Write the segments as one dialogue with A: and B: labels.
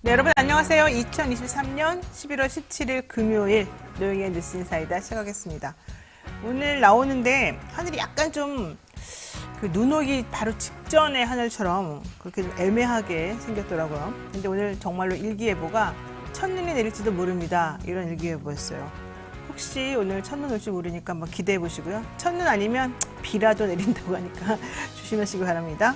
A: 네, 여러분 안녕하세요. 2023년 11월 17일 금요일 노영의 뉴스 인사이다 시작하겠습니다. 오늘 나오는데 하늘이 약간 좀 눈 오기 바로 직전의 하늘처럼 그렇게 좀 애매하게 생겼더라고요. 근데 오늘 정말로 일기예보가 첫눈이 내릴지도 모릅니다. 이런 일기예보였어요. 혹시 오늘 첫눈 올지 모르니까 한번 기대해 보시고요. 첫눈 아니면 비라도 내린다고 하니까 조심하시기 바랍니다.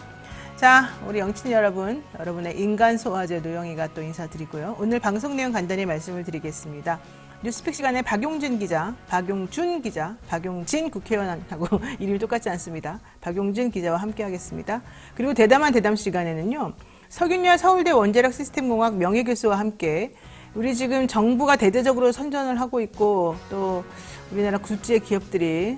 A: 자, 우리 영친 여러분, 여러분의 인간 소화제 노영이가 또 인사드리고요. 오늘 방송 내용 간단히 말씀을 드리겠습니다. 뉴스픽 시간에 박용진 기자, 박용진 국회의원하고 이름이 똑같지 않습니다. 박용진 기자와 함께 하겠습니다. 그리고 대담한 대담 시간에는요. 서균열 서울대 원자력 시스템공학 명예교수와 함께 우리 지금 정부가 대대적으로 선전을 하고 있고 또 우리나라 굴지의 기업들이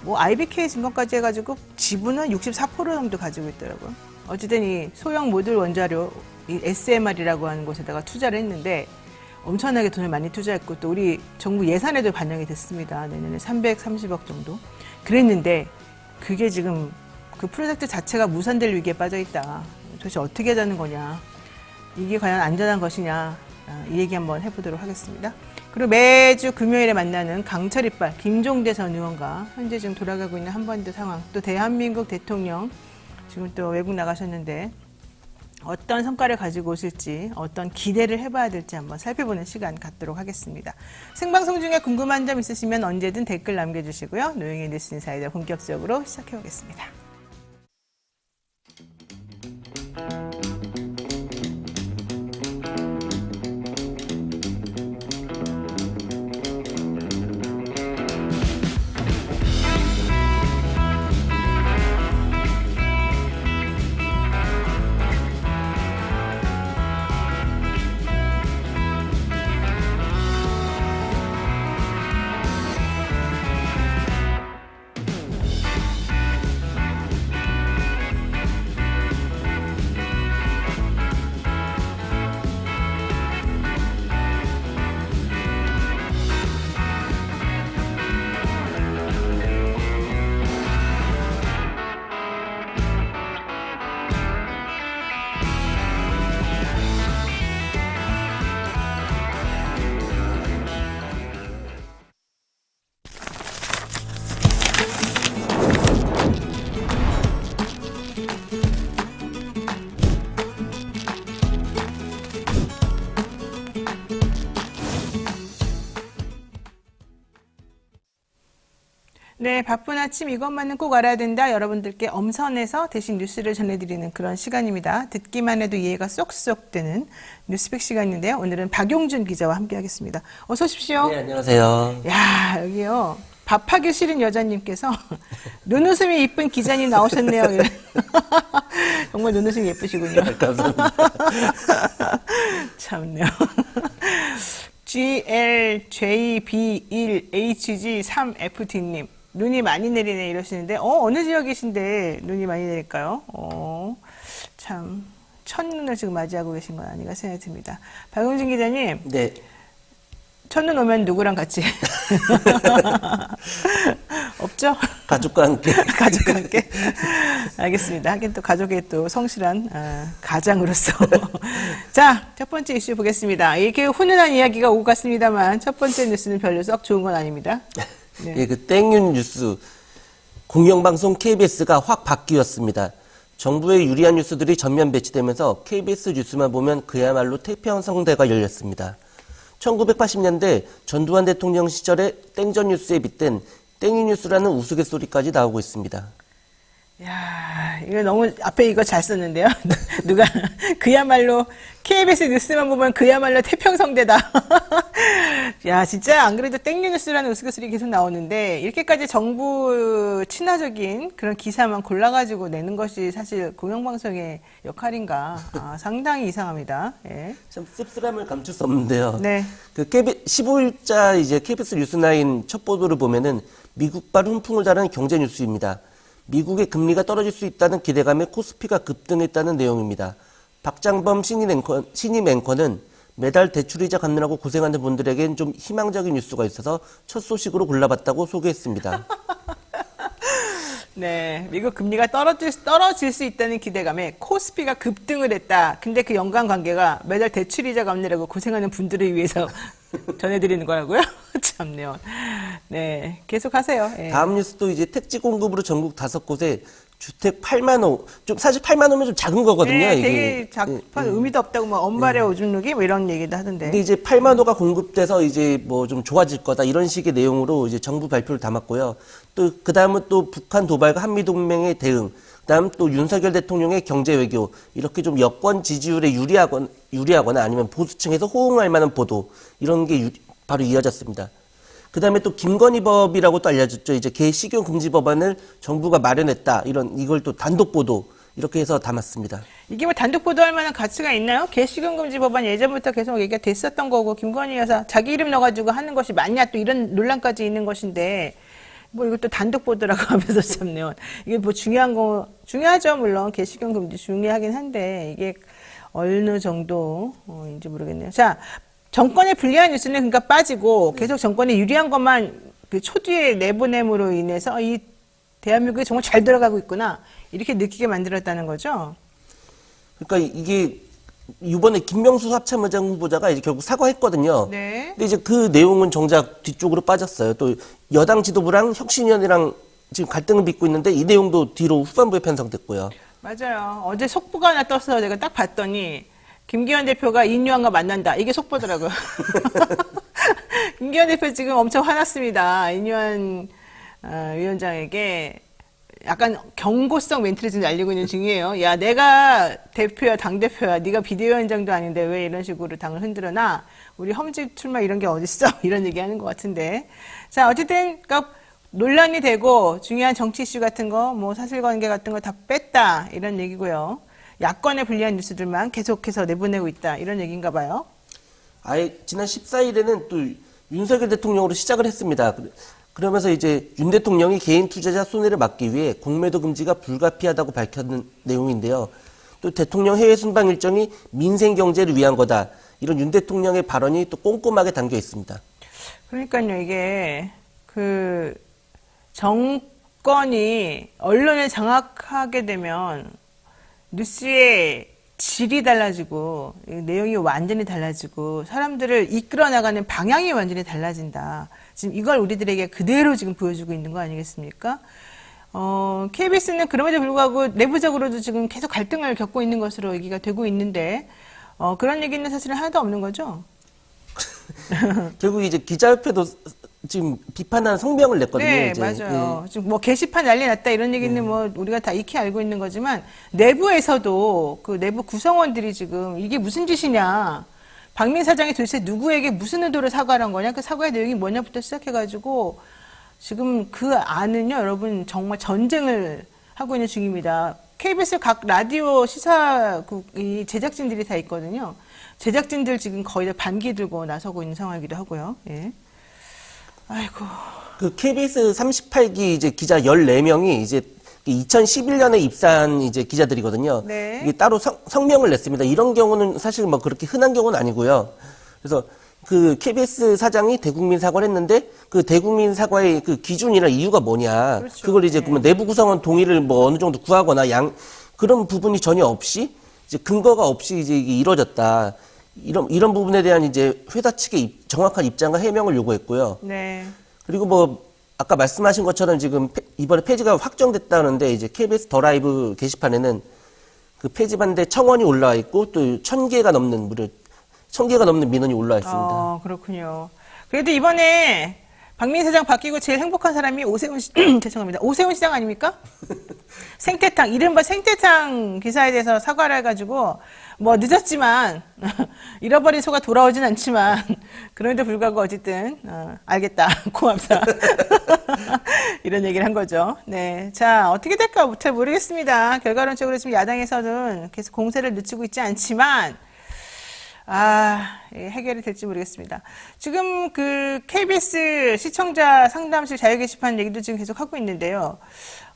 A: IBK 증권까지 해가지고 지분은 64% 정도 가지고 있더라고요. 어쨌든 이 소형 모듈 원자료, 이 SMR이라고 하는 곳에다가 투자를 했는데 엄청나게 돈을 많이 투자했고 또 우리 정부 예산에도 반영이 됐습니다. 내년에 330억 정도. 그랬는데 그게 지금 그 프로젝트 자체가 무산될 위기에 빠져 있다. 도대체 어떻게 하자는 거냐. 이게 과연 안전한 것이냐. 이 얘기 한번 해보도록 하겠습니다. 그리고 매주 금요일에 만나는 강철 이빨 김종대 전 의원과 현재 지금 돌아가고 있는 한반도 상황, 또 대한민국 대통령 지금 또 외국 나가셨는데 어떤 성과를 가지고 오실지 어떤 기대를 해봐야 될지 한번 살펴보는 시간 갖도록 하겠습니다. 생방송 중에 궁금한 점 있으시면 언제든 댓글 남겨주시고요. 노영의 뉴스 인사이다 본격적으로 시작해보겠습니다. 네, 바쁜 아침 이것만은 꼭 알아야 된다. 여러분들께 엄선해서 대신 뉴스를 전해드리는 그런 시간입니다. 듣기만 해도 이해가 쏙쏙 되는 뉴스픽 시간인데요. 오늘은 박용준 기자와 함께 하겠습니다. 어서 오십시오.
B: 네, 안녕하세요.
A: 야, 여기요. 밥하기 싫은 여자님께서 눈웃음이 이쁜 기자님 나오셨네요. 정말 눈웃음이 예쁘시군요.
B: 감사합니다.
A: 참네요. GLJB1HG3FD님. 눈이 많이 내리네 이러시는데 어느 지역이신데 눈이 많이 내릴까요? 참 첫눈을 지금 맞이하고 계신 건 아닌가 생각이 듭니다. 박용진 기자님.
B: 네.
A: 첫눈 오면 누구랑 같이? 없죠?
B: 가족과 함께.
A: 가족과 함께. 알겠습니다. 하긴 또 가족의 또 성실한 가장으로서. 자, 첫 번째 이슈 보겠습니다. 이렇게 훈훈한 이야기가 오고 갔습니다만 첫 번째 뉴스는 별로 썩 좋은 건 아닙니다. 네.
B: 예, 땡윤 뉴스 공영방송 KBS가 확 바뀌었습니다. 정부의 유리한 뉴스들이 전면 배치되면서 KBS 뉴스만 보면 그야말로 태평성대가 열렸습니다. 1980년대 전두환 대통령 시절에 땡전 뉴스에 빗댄 땡윤 뉴스라는 우스갯소리까지 나오고 있습니다.
A: 야, 이거 너무 앞에 이거 잘 썼는데요. 누가 그야말로 KBS 뉴스만 보면 그야말로 태평성대다. 야, 진짜 안 그래도 땡뉴스라는 우스갯소리 계속 나오는데 이렇게까지 정부 친화적인 그런 기사만 골라가지고 내는 것이 사실 공영방송의 역할인가? 상당히 이상합니다. 예.
B: 참 씁쓸함을 감출 수 없는데요.
A: 네.
B: 15일자 이제 KBS 뉴스9 첫 보도를 보면은 미국발 훈풍을 자른 경제 뉴스입니다. 미국의 금리가 떨어질 수 있다는 기대감에 코스피가 급등했다는 내용입니다. 박장범 신임 앵커는 매달 대출이자 갚느라고 고생하는 분들에겐 좀 희망적인 뉴스가 있어서 첫 소식으로 골라봤다고 소개했습니다.
A: 네, 미국 금리가 떨어질 수 있다는 기대감에 코스피가 급등을 했다. 근데 그 연관관계가 매달 대출이자 갚느라고 고생하는 분들을 위해서 전해드리는 거라고요? 참네요. 네, 계속 하세요. 예.
B: 다음 뉴스도 이제 택지 공급으로 전국 5곳에 주택 8만 호, 좀 사실 8만 호면 좀 작은 거거든요.
A: 네,
B: 이게.
A: 되게 작은 의미도 없다고 뭐 엄발의 오줌 누기 뭐 이런 얘기도 하던데.
B: 근데 이제 8만 호가 공급돼서 이제 뭐 좀 좋아질 거다 이런 식의 내용으로 이제 정부 발표를 담았고요. 또 그다음은 또 북한 도발과 한미 동맹의 대응, 그다음 또 윤석열 대통령의 경제 외교 이렇게 좀 여권 지지율에 유리하거나 아니면 보수층에서 호응할 만한 보도 이런 게 바로 이어졌습니다. 그다음에 또 김건희법이라고 또 알려졌죠. 이제 개식용 금지 법안을 정부가 마련했다. 이걸 또 단독 보도 이렇게 해서 담았습니다.
A: 이게 뭐 단독 보도할 만한 가치가 있나요? 개식용 금지 법안 예전부터 계속 얘기가 됐었던 거고 김건희 여사 자기 이름 넣어가지고 하는 것이 맞냐 또 이런 논란까지 있는 것인데 뭐 이것도 단독 보도라고 하면서 참네요. 이게 뭐 중요하죠. 물론 개식용 금지 중요하긴 한데 이게 어느 정도인지 모르겠네요. 자. 정권에 불리한 뉴스는 그러니까 빠지고 계속 정권에 유리한 것만 그 초두의 내보냄으로 인해서 이 대한민국이 정말 잘 돌아가고 있구나 이렇게 느끼게 만들었다는 거죠.
B: 그러니까 이게 이번에 김명수 합참의장 후보자가 이제 결국 사과했거든요.
A: 네.
B: 근데 이제 그 내용은 정작 뒤쪽으로 빠졌어요. 또 여당 지도부랑 혁신위원회랑 지금 갈등을 빚고 있는데 이 내용도 뒤로 후반부에 편성됐고요.
A: 맞아요. 어제 속보가 하나 떴어요. 내가 딱 봤더니 김기현 대표가 인류왕과 만난다. 이게 속보더라고요. 김기현 대표 지금 엄청 화났습니다. 인류한 위원장에게 약간 경고성 멘트를 지금 날리고 있는 중이에요. 야, 내가 대표야, 당대표야. 네가 비대위원장도 아닌데 왜 이런 식으로 당을 흔들어놔? 우리 험지 출마 이런 게 어딨어? 이런 얘기하는 것 같은데. 자, 어쨌든 그러니까 논란이 되고 중요한 정치 이슈 같은 거, 뭐 사실관계 같은 거 다 뺐다 이런 얘기고요. 야권에 불리한 뉴스들만 계속해서 내보내고 있다 이런 얘기인가 봐요.
B: 아예 지난 14일에는 또 윤석열 대통령으로 시작을 했습니다. 그러면서 이제 윤 대통령이 개인 투자자 손해를 막기 위해 공매도 금지가 불가피하다고 밝혔는 내용인데요. 또 대통령 해외 순방 일정이 민생 경제를 위한 거다. 이런 윤 대통령의 발언이 또 꼼꼼하게 담겨 있습니다.
A: 그러니까요, 이게 그 정권이 언론을 장악하게 되면 뉴스의 질이 달라지고 내용이 완전히 달라지고 사람들을 이끌어 나가는 방향이 완전히 달라진다. 지금 이걸 우리들에게 그대로 지금 보여주고 있는 거 아니겠습니까? KBS는 그럼에도 불구하고 내부적으로도 지금 계속 갈등을 겪고 있는 것으로 얘기가 되고 있는데 그런 얘기는 사실은 하나도 없는 거죠.
B: 결국 이제 기자협회도 지금 비판하는 성명을 냈거든요.
A: 네,
B: 이제.
A: 맞아요. 지금 뭐 게시판 난리 났다 이런 얘기는 뭐 우리가 다 익히 알고 있는 거지만 내부에서도 그 내부 구성원들이 지금 이게 무슨 짓이냐. 박민 사장이 도대체 누구에게 무슨 의도로 사과를 한 거냐. 그 사과의 내용이 뭐냐부터 시작해가지고 지금 그 안은요, 여러분 정말 전쟁을 하고 있는 중입니다. KBS 각 라디오 시사국이 제작진들이 다 있거든요. 제작진들 지금 거의 다 반기 들고 나서고 있는 상황이기도 하고요. 예. 아이고.
B: 그 KBS 38기 이제 기자 14명이 이제 2011년에 입사한 이제 기자들이거든요.
A: 네.
B: 이게 따로 성명을 냈습니다. 이런 경우는 사실 뭐 그렇게 흔한 경우는 아니고요. 그래서 그 KBS 사장이 대국민 사과를 했는데 그 대국민 사과의 그 기준이나 이유가 뭐냐.
A: 그렇죠.
B: 그걸 이제
A: 네.
B: 그러면 내부 구성원 동의를 뭐 어느 정도 구하거나 그런 부분이 전혀 없이 이제 근거가 없이 이제 이게 이루어졌다. 이런 부분에 대한 이제 회사 측의 정확한 입장과 해명을 요구했고요.
A: 네.
B: 그리고 뭐 아까 말씀하신 것처럼 지금 이번에 폐지가 확정됐다는데 이제 KBS 더 라이브 게시판에는 그 폐지 반대 청원이 올라와 있고 또 1,000개가 넘는 무려 1,000개가 넘는 민원이 올라와 있습니다.
A: 그렇군요. 그래도 이번에 박민 사장 바뀌고 제일 행복한 사람이 오세훈 죄송합니다. 오세훈 시장 아닙니까? 생태탕, 이른바 생태탕 기사에 대해서 사과를 해가지고, 뭐 늦었지만, 잃어버린 소가 돌아오진 않지만, 그럼에도 불구하고 어쨌든, 알겠다. 고맙다. 이런 얘기를 한 거죠. 네. 자, 어떻게 될까 잘 모르겠습니다. 결과론적으로 지금 야당에서는 계속 공세를 늦추고 있지 않지만, 해결이 될지 모르겠습니다. 지금 그 KBS 시청자 상담실 자유 게시판 얘기도 지금 계속 하고 있는데요.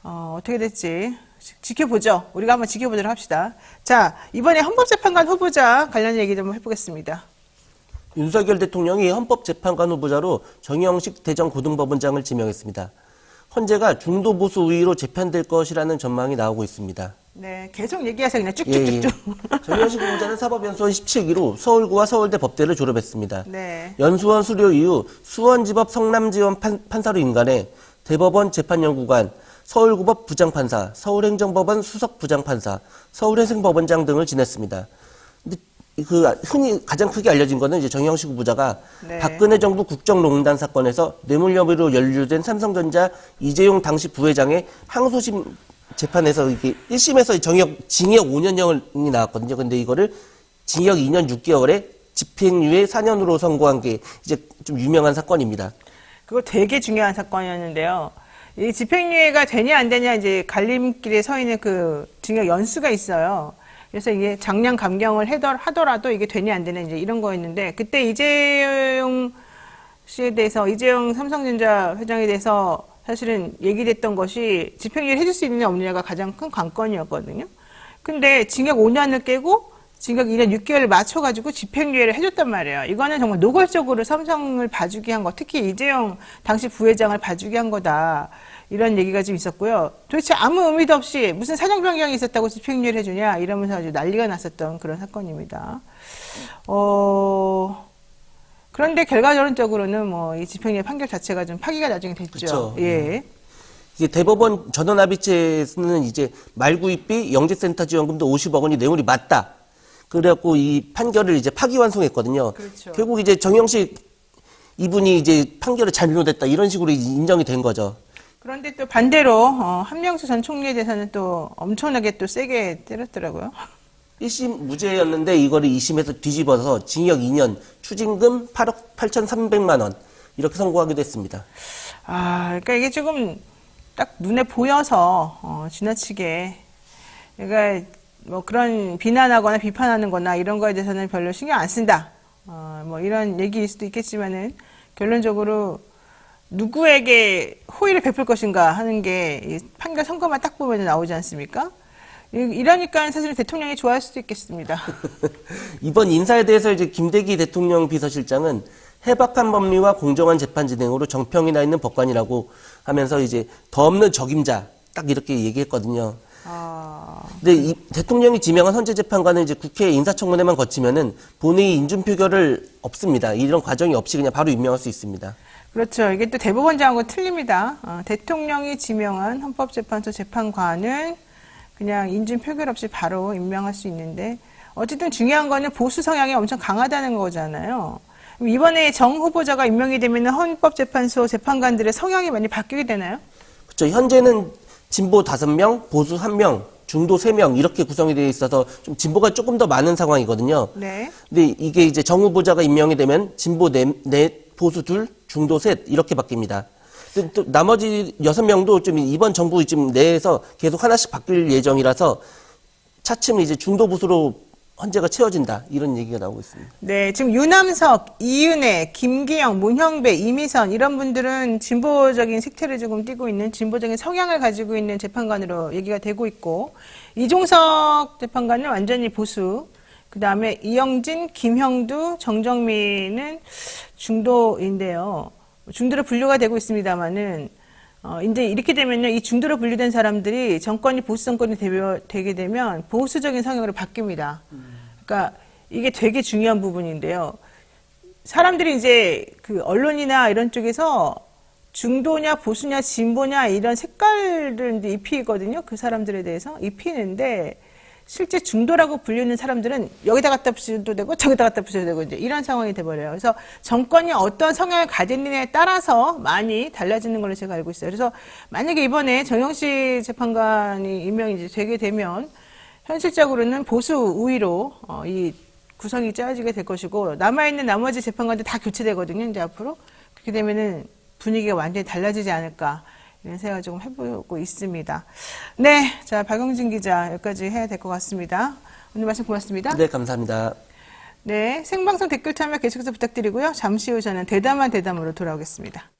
A: 어떻게 될지 지켜보죠. 우리가 한번 지켜보도록 합시다. 자, 이번에 헌법재판관 후보자 관련 얘기 좀 해보겠습니다.
B: 윤석열 대통령이 헌법재판관 후보자로 정영식 대전고등법원장을 지명했습니다. 헌재가 중도 보수 우위로 재판될 것이라는 전망이 나오고 있습니다.
A: 네, 계속 얘기하세요. 그냥
B: 예,
A: 쭉쭉쭉쭉.
B: 정영식 후보자는 사법연수원 17기로 서울구와 서울대 법대를 졸업했습니다.
A: 네.
B: 연수원 수료 이후 수원지법 성남지원 판사로 임관해 대법원 재판연구관, 서울구법 부장판사, 서울행정법원 수석부장판사, 서울회생법원장 등을 지냈습니다. 근데 그 흔히 가장 크게 알려진 거는 이제 정영식 후보자가
A: 네.
B: 박근혜 정부 국정농단 사건에서 뇌물 혐의로 연루된 삼성전자 이재용 당시 부회장의 항소심 재판에서 이게 1심에서 징역 5년형이 나왔거든요. 근데 이거를 징역 2년 6개월에 집행유예 4년으로 선고한 게 이제 좀 유명한 사건입니다.
A: 그거 되게 중요한 사건이었는데요. 이 집행유예가 되냐 안 되냐 이제 갈림길에 서 있는 그 징역 연수가 있어요. 그래서 이게 장량 감경을 하더라도 이게 되냐 안 되냐 이제 이런 거였는데 그때 이재용 씨에 대해서 이재용 삼성전자 회장에 대해서 사실은 얘기됐던 것이 집행유예를 해줄 수 있느냐 없느냐가 가장 큰 관건이었거든요. 근데 징역 5년을 깨고 징역 2년 6개월을 맞춰가지고 집행유예를 해줬단 말이에요. 이거는 정말 노골적으로 삼성을 봐주게 한 거, 특히 이재용 당시 부회장을 봐주게 한 거다. 이런 얘기가 좀 있었고요. 도대체 아무 의미도 없이 무슨 사정 변경이 있었다고 집행유예를 해주냐 이러면서 아주 난리가 났었던 그런 사건입니다. 그런데 결과론적으로는 뭐 이 집행유예 판결 자체가 좀 파기가 나중에 됐죠.
B: 그쵸.
A: 예.
B: 이게 대법원 전원합의체에서는 이제 말구입비, 영재센터 지원금도 50억 원이 뇌물이 맞다. 그래갖고 이 판결을 이제 파기환송했거든요.
A: 그렇죠.
B: 결국 이제 정영식 이분이 이제 판결을 잘못했다 이런 식으로 인정이 된 거죠.
A: 그런데 또 반대로 한명수 전 총리에 대해서는 또 엄청나게 또 세게 때렸더라고요.
B: 1심 무죄였는데 이거를 2심에서 뒤집어서 징역 2년, 추징금 8억 8,300만 원 이렇게 선고하기도 했습니다.
A: 그러니까 이게 조금 딱 눈에 보여서 지나치게 그러니까 뭐 그런 비난하거나 비판하는 거나 이런 거에 대해서는 별로 신경 안 쓴다. 뭐 이런 얘기일 수도 있겠지만은 결론적으로 누구에게 호의를 베풀 것인가 하는 게 이 판결 선고만 딱 보면 나오지 않습니까? 이러니까 사실 대통령이 좋아할 수도 있겠습니다.
B: 이번 인사에 대해서 이제 김대기 대통령 비서실장은 해박한 법리와 공정한 재판 진행으로 정평이 나 있는 법관이라고 하면서 이제 더 없는 적임자 딱 이렇게 얘기했거든요. 근데 이 대통령이 지명한 헌재 재판관은 이제 국회 인사청문회만 거치면은 본회의 인준 표결을 없습니다. 이런 과정이 없이 그냥 바로 임명할 수 있습니다.
A: 그렇죠. 이게 또 대법원장하고 틀립니다. 대통령이 지명한 헌법재판소 재판관은 그냥 인준 표결 없이 바로 임명할 수 있는데 어쨌든 중요한 거는 보수 성향이 엄청 강하다는 거잖아요. 이번에 정 후보자가 임명이 되면 헌법재판소 재판관들의 성향이 많이 바뀌게 되나요?
B: 그렇죠. 현재는 진보 5명, 보수 1명, 중도 3명 이렇게 구성이 되어 있어서 좀 진보가 조금 더 많은 상황이거든요.
A: 네.
B: 근데 이게 이제 정 후보자가 임명이 되면 진보 4, 보수 2, 중도 3 이렇게 바뀝니다. 또 나머지 6명도 좀 이번 정부 좀 내에서 계속 하나씩 바뀔 예정이라서 차츰 이제 중도 보수로 헌재가 채워진다 이런 얘기가 나오고 있습니다.
A: 네, 지금 유남석, 이윤혜, 김기영, 문형배, 이미선 이런 분들은 진보적인 색채를 조금 띠고 있는 진보적인 성향을 가지고 있는 재판관으로 얘기가 되고 있고 이종석 재판관은 완전히 보수. 그 다음에 이영진, 김형두, 정정민은 중도인데요. 중도로 분류가 되고 있습니다만은 이제 이렇게 되면요, 이 중도로 분류된 사람들이 정권이 보수 정권이 되게 되면 보수적인 성향으로 바뀝니다. 그러니까 이게 되게 중요한 부분인데요. 사람들이 이제 그 언론이나 이런 쪽에서 중도냐, 보수냐, 진보냐 이런 색깔을 이제 입히거든요. 그 사람들에 대해서 입히는데 실제 중도라고 불리는 사람들은 여기다 갖다 붙여도 되고 저기다 갖다 붙여도 되고 이제 이런 상황이 돼버려요. 그래서 정권이 어떤 성향을 가졌느냐에 따라서 많이 달라지는 걸로 제가 알고 있어요. 그래서 만약에 이번에 정영식 재판관이 임명이 이제 되게 되면 현실적으로는 보수 우위로 이 구성이 짜여지게 될 것이고 남아있는 나머지 재판관들 다 교체되거든요. 이제 앞으로 그렇게 되면은 분위기가 완전히 달라지지 않을까. 이런 생각을 조금 해보고 있습니다. 네, 자 박용진 기자 여기까지 해야 될 것 같습니다. 오늘 말씀 고맙습니다.
B: 네, 감사합니다.
A: 네, 생방송 댓글 참여 계속해서 부탁드리고요. 잠시 후 저는 대담한 대담으로 돌아오겠습니다.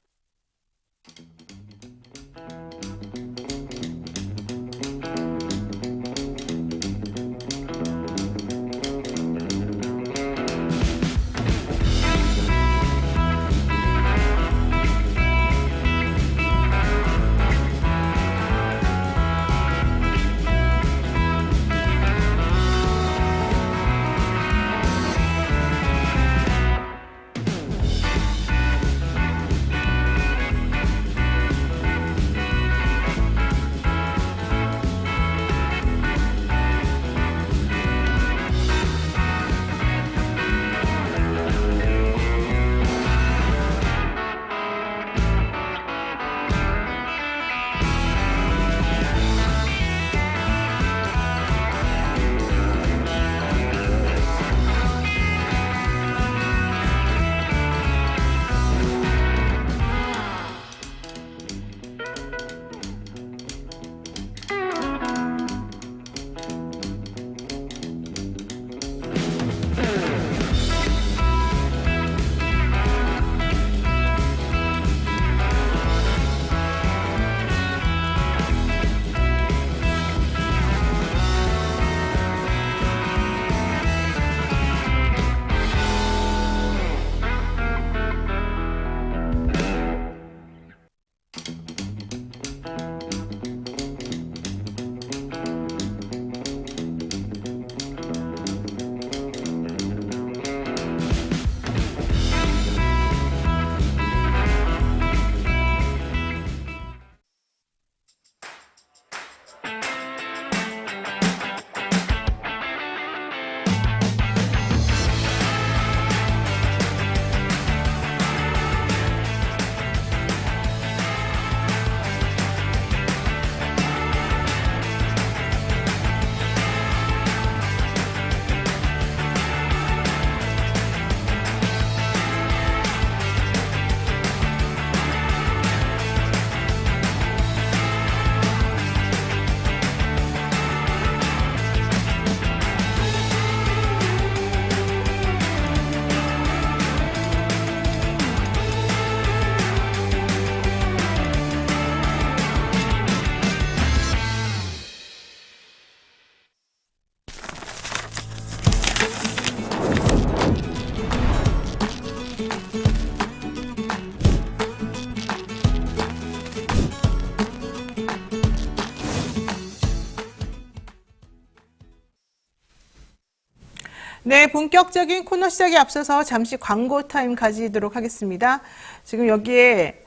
A: 네, 본격적인 코너 시작에 앞서서 잠시 광고 타임 가지도록 하겠습니다. 지금 여기에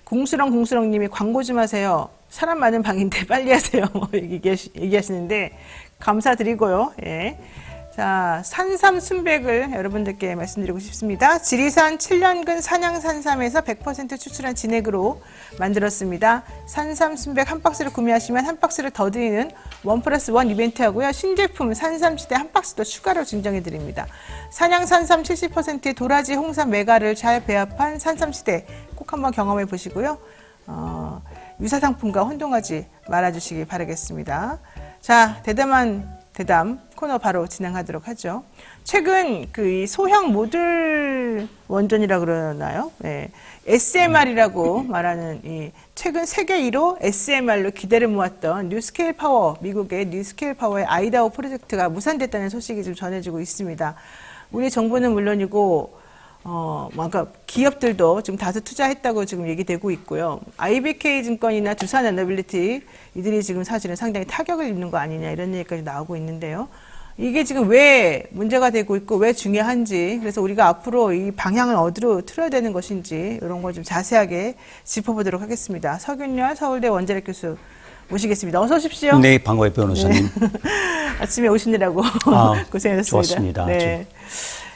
A: 공수렁님이 광고 좀 하세요. 사람 많은 방인데 빨리 하세요. 뭐 얘기하시는데 감사드리고요. 예. 자, 산삼 순백을 여러분들께 말씀드리고 싶습니다. 지리산 7년근 산양 산삼에서 100% 추출한 진액으로 만들었습니다. 산삼 순백 한 박스를 구매하시면 한 박스를 더 드리는 1+1 이벤트 하고요. 신제품 산삼지대 한 박스 더 추가로 증정해 드립니다. 산양 산삼 70%의 도라지, 홍삼, 메가를 잘 배합한 산삼지대 꼭 한번 경험해 보시고요. 유사상품과 혼동하지 말아주시기 바라겠습니다. 자, 대담 코너 바로 진행하도록 하죠. 최근 이 소형 모듈 원전이라 그러나요? 네. SMR이라고 말하는 이 최근 세계 1호 SMR로 기대를 모았던 뉴스케일 파워, 미국의 뉴스케일 파워의 아이다호 프로젝트가 무산됐다는 소식이 좀 전해지고 있습니다. 우리 정부는 물론이고 그러니까 기업들도 지금 다수 투자했다고 지금 얘기되고 있고요. IBK 증권이나 두산 에너빌리티 이들이 지금 사실은 상당히 타격을 입는 거 아니냐 이런 얘기까지 나오고 있는데요. 이게 지금 왜 문제가 되고 있고 왜 중요한지, 그래서 우리가 앞으로 이 방향을 어디로 틀어야 되는 것인지 이런 걸 좀 자세하게 짚어보도록 하겠습니다. 서균열 서울대 원자력 교수 모시겠습니다. 어서 오십시오.
C: 네, 반가워요, 변호사님.
A: 네. 아침에 오시느라고 고생하셨습니다.
C: 좋았습니다.
A: 네.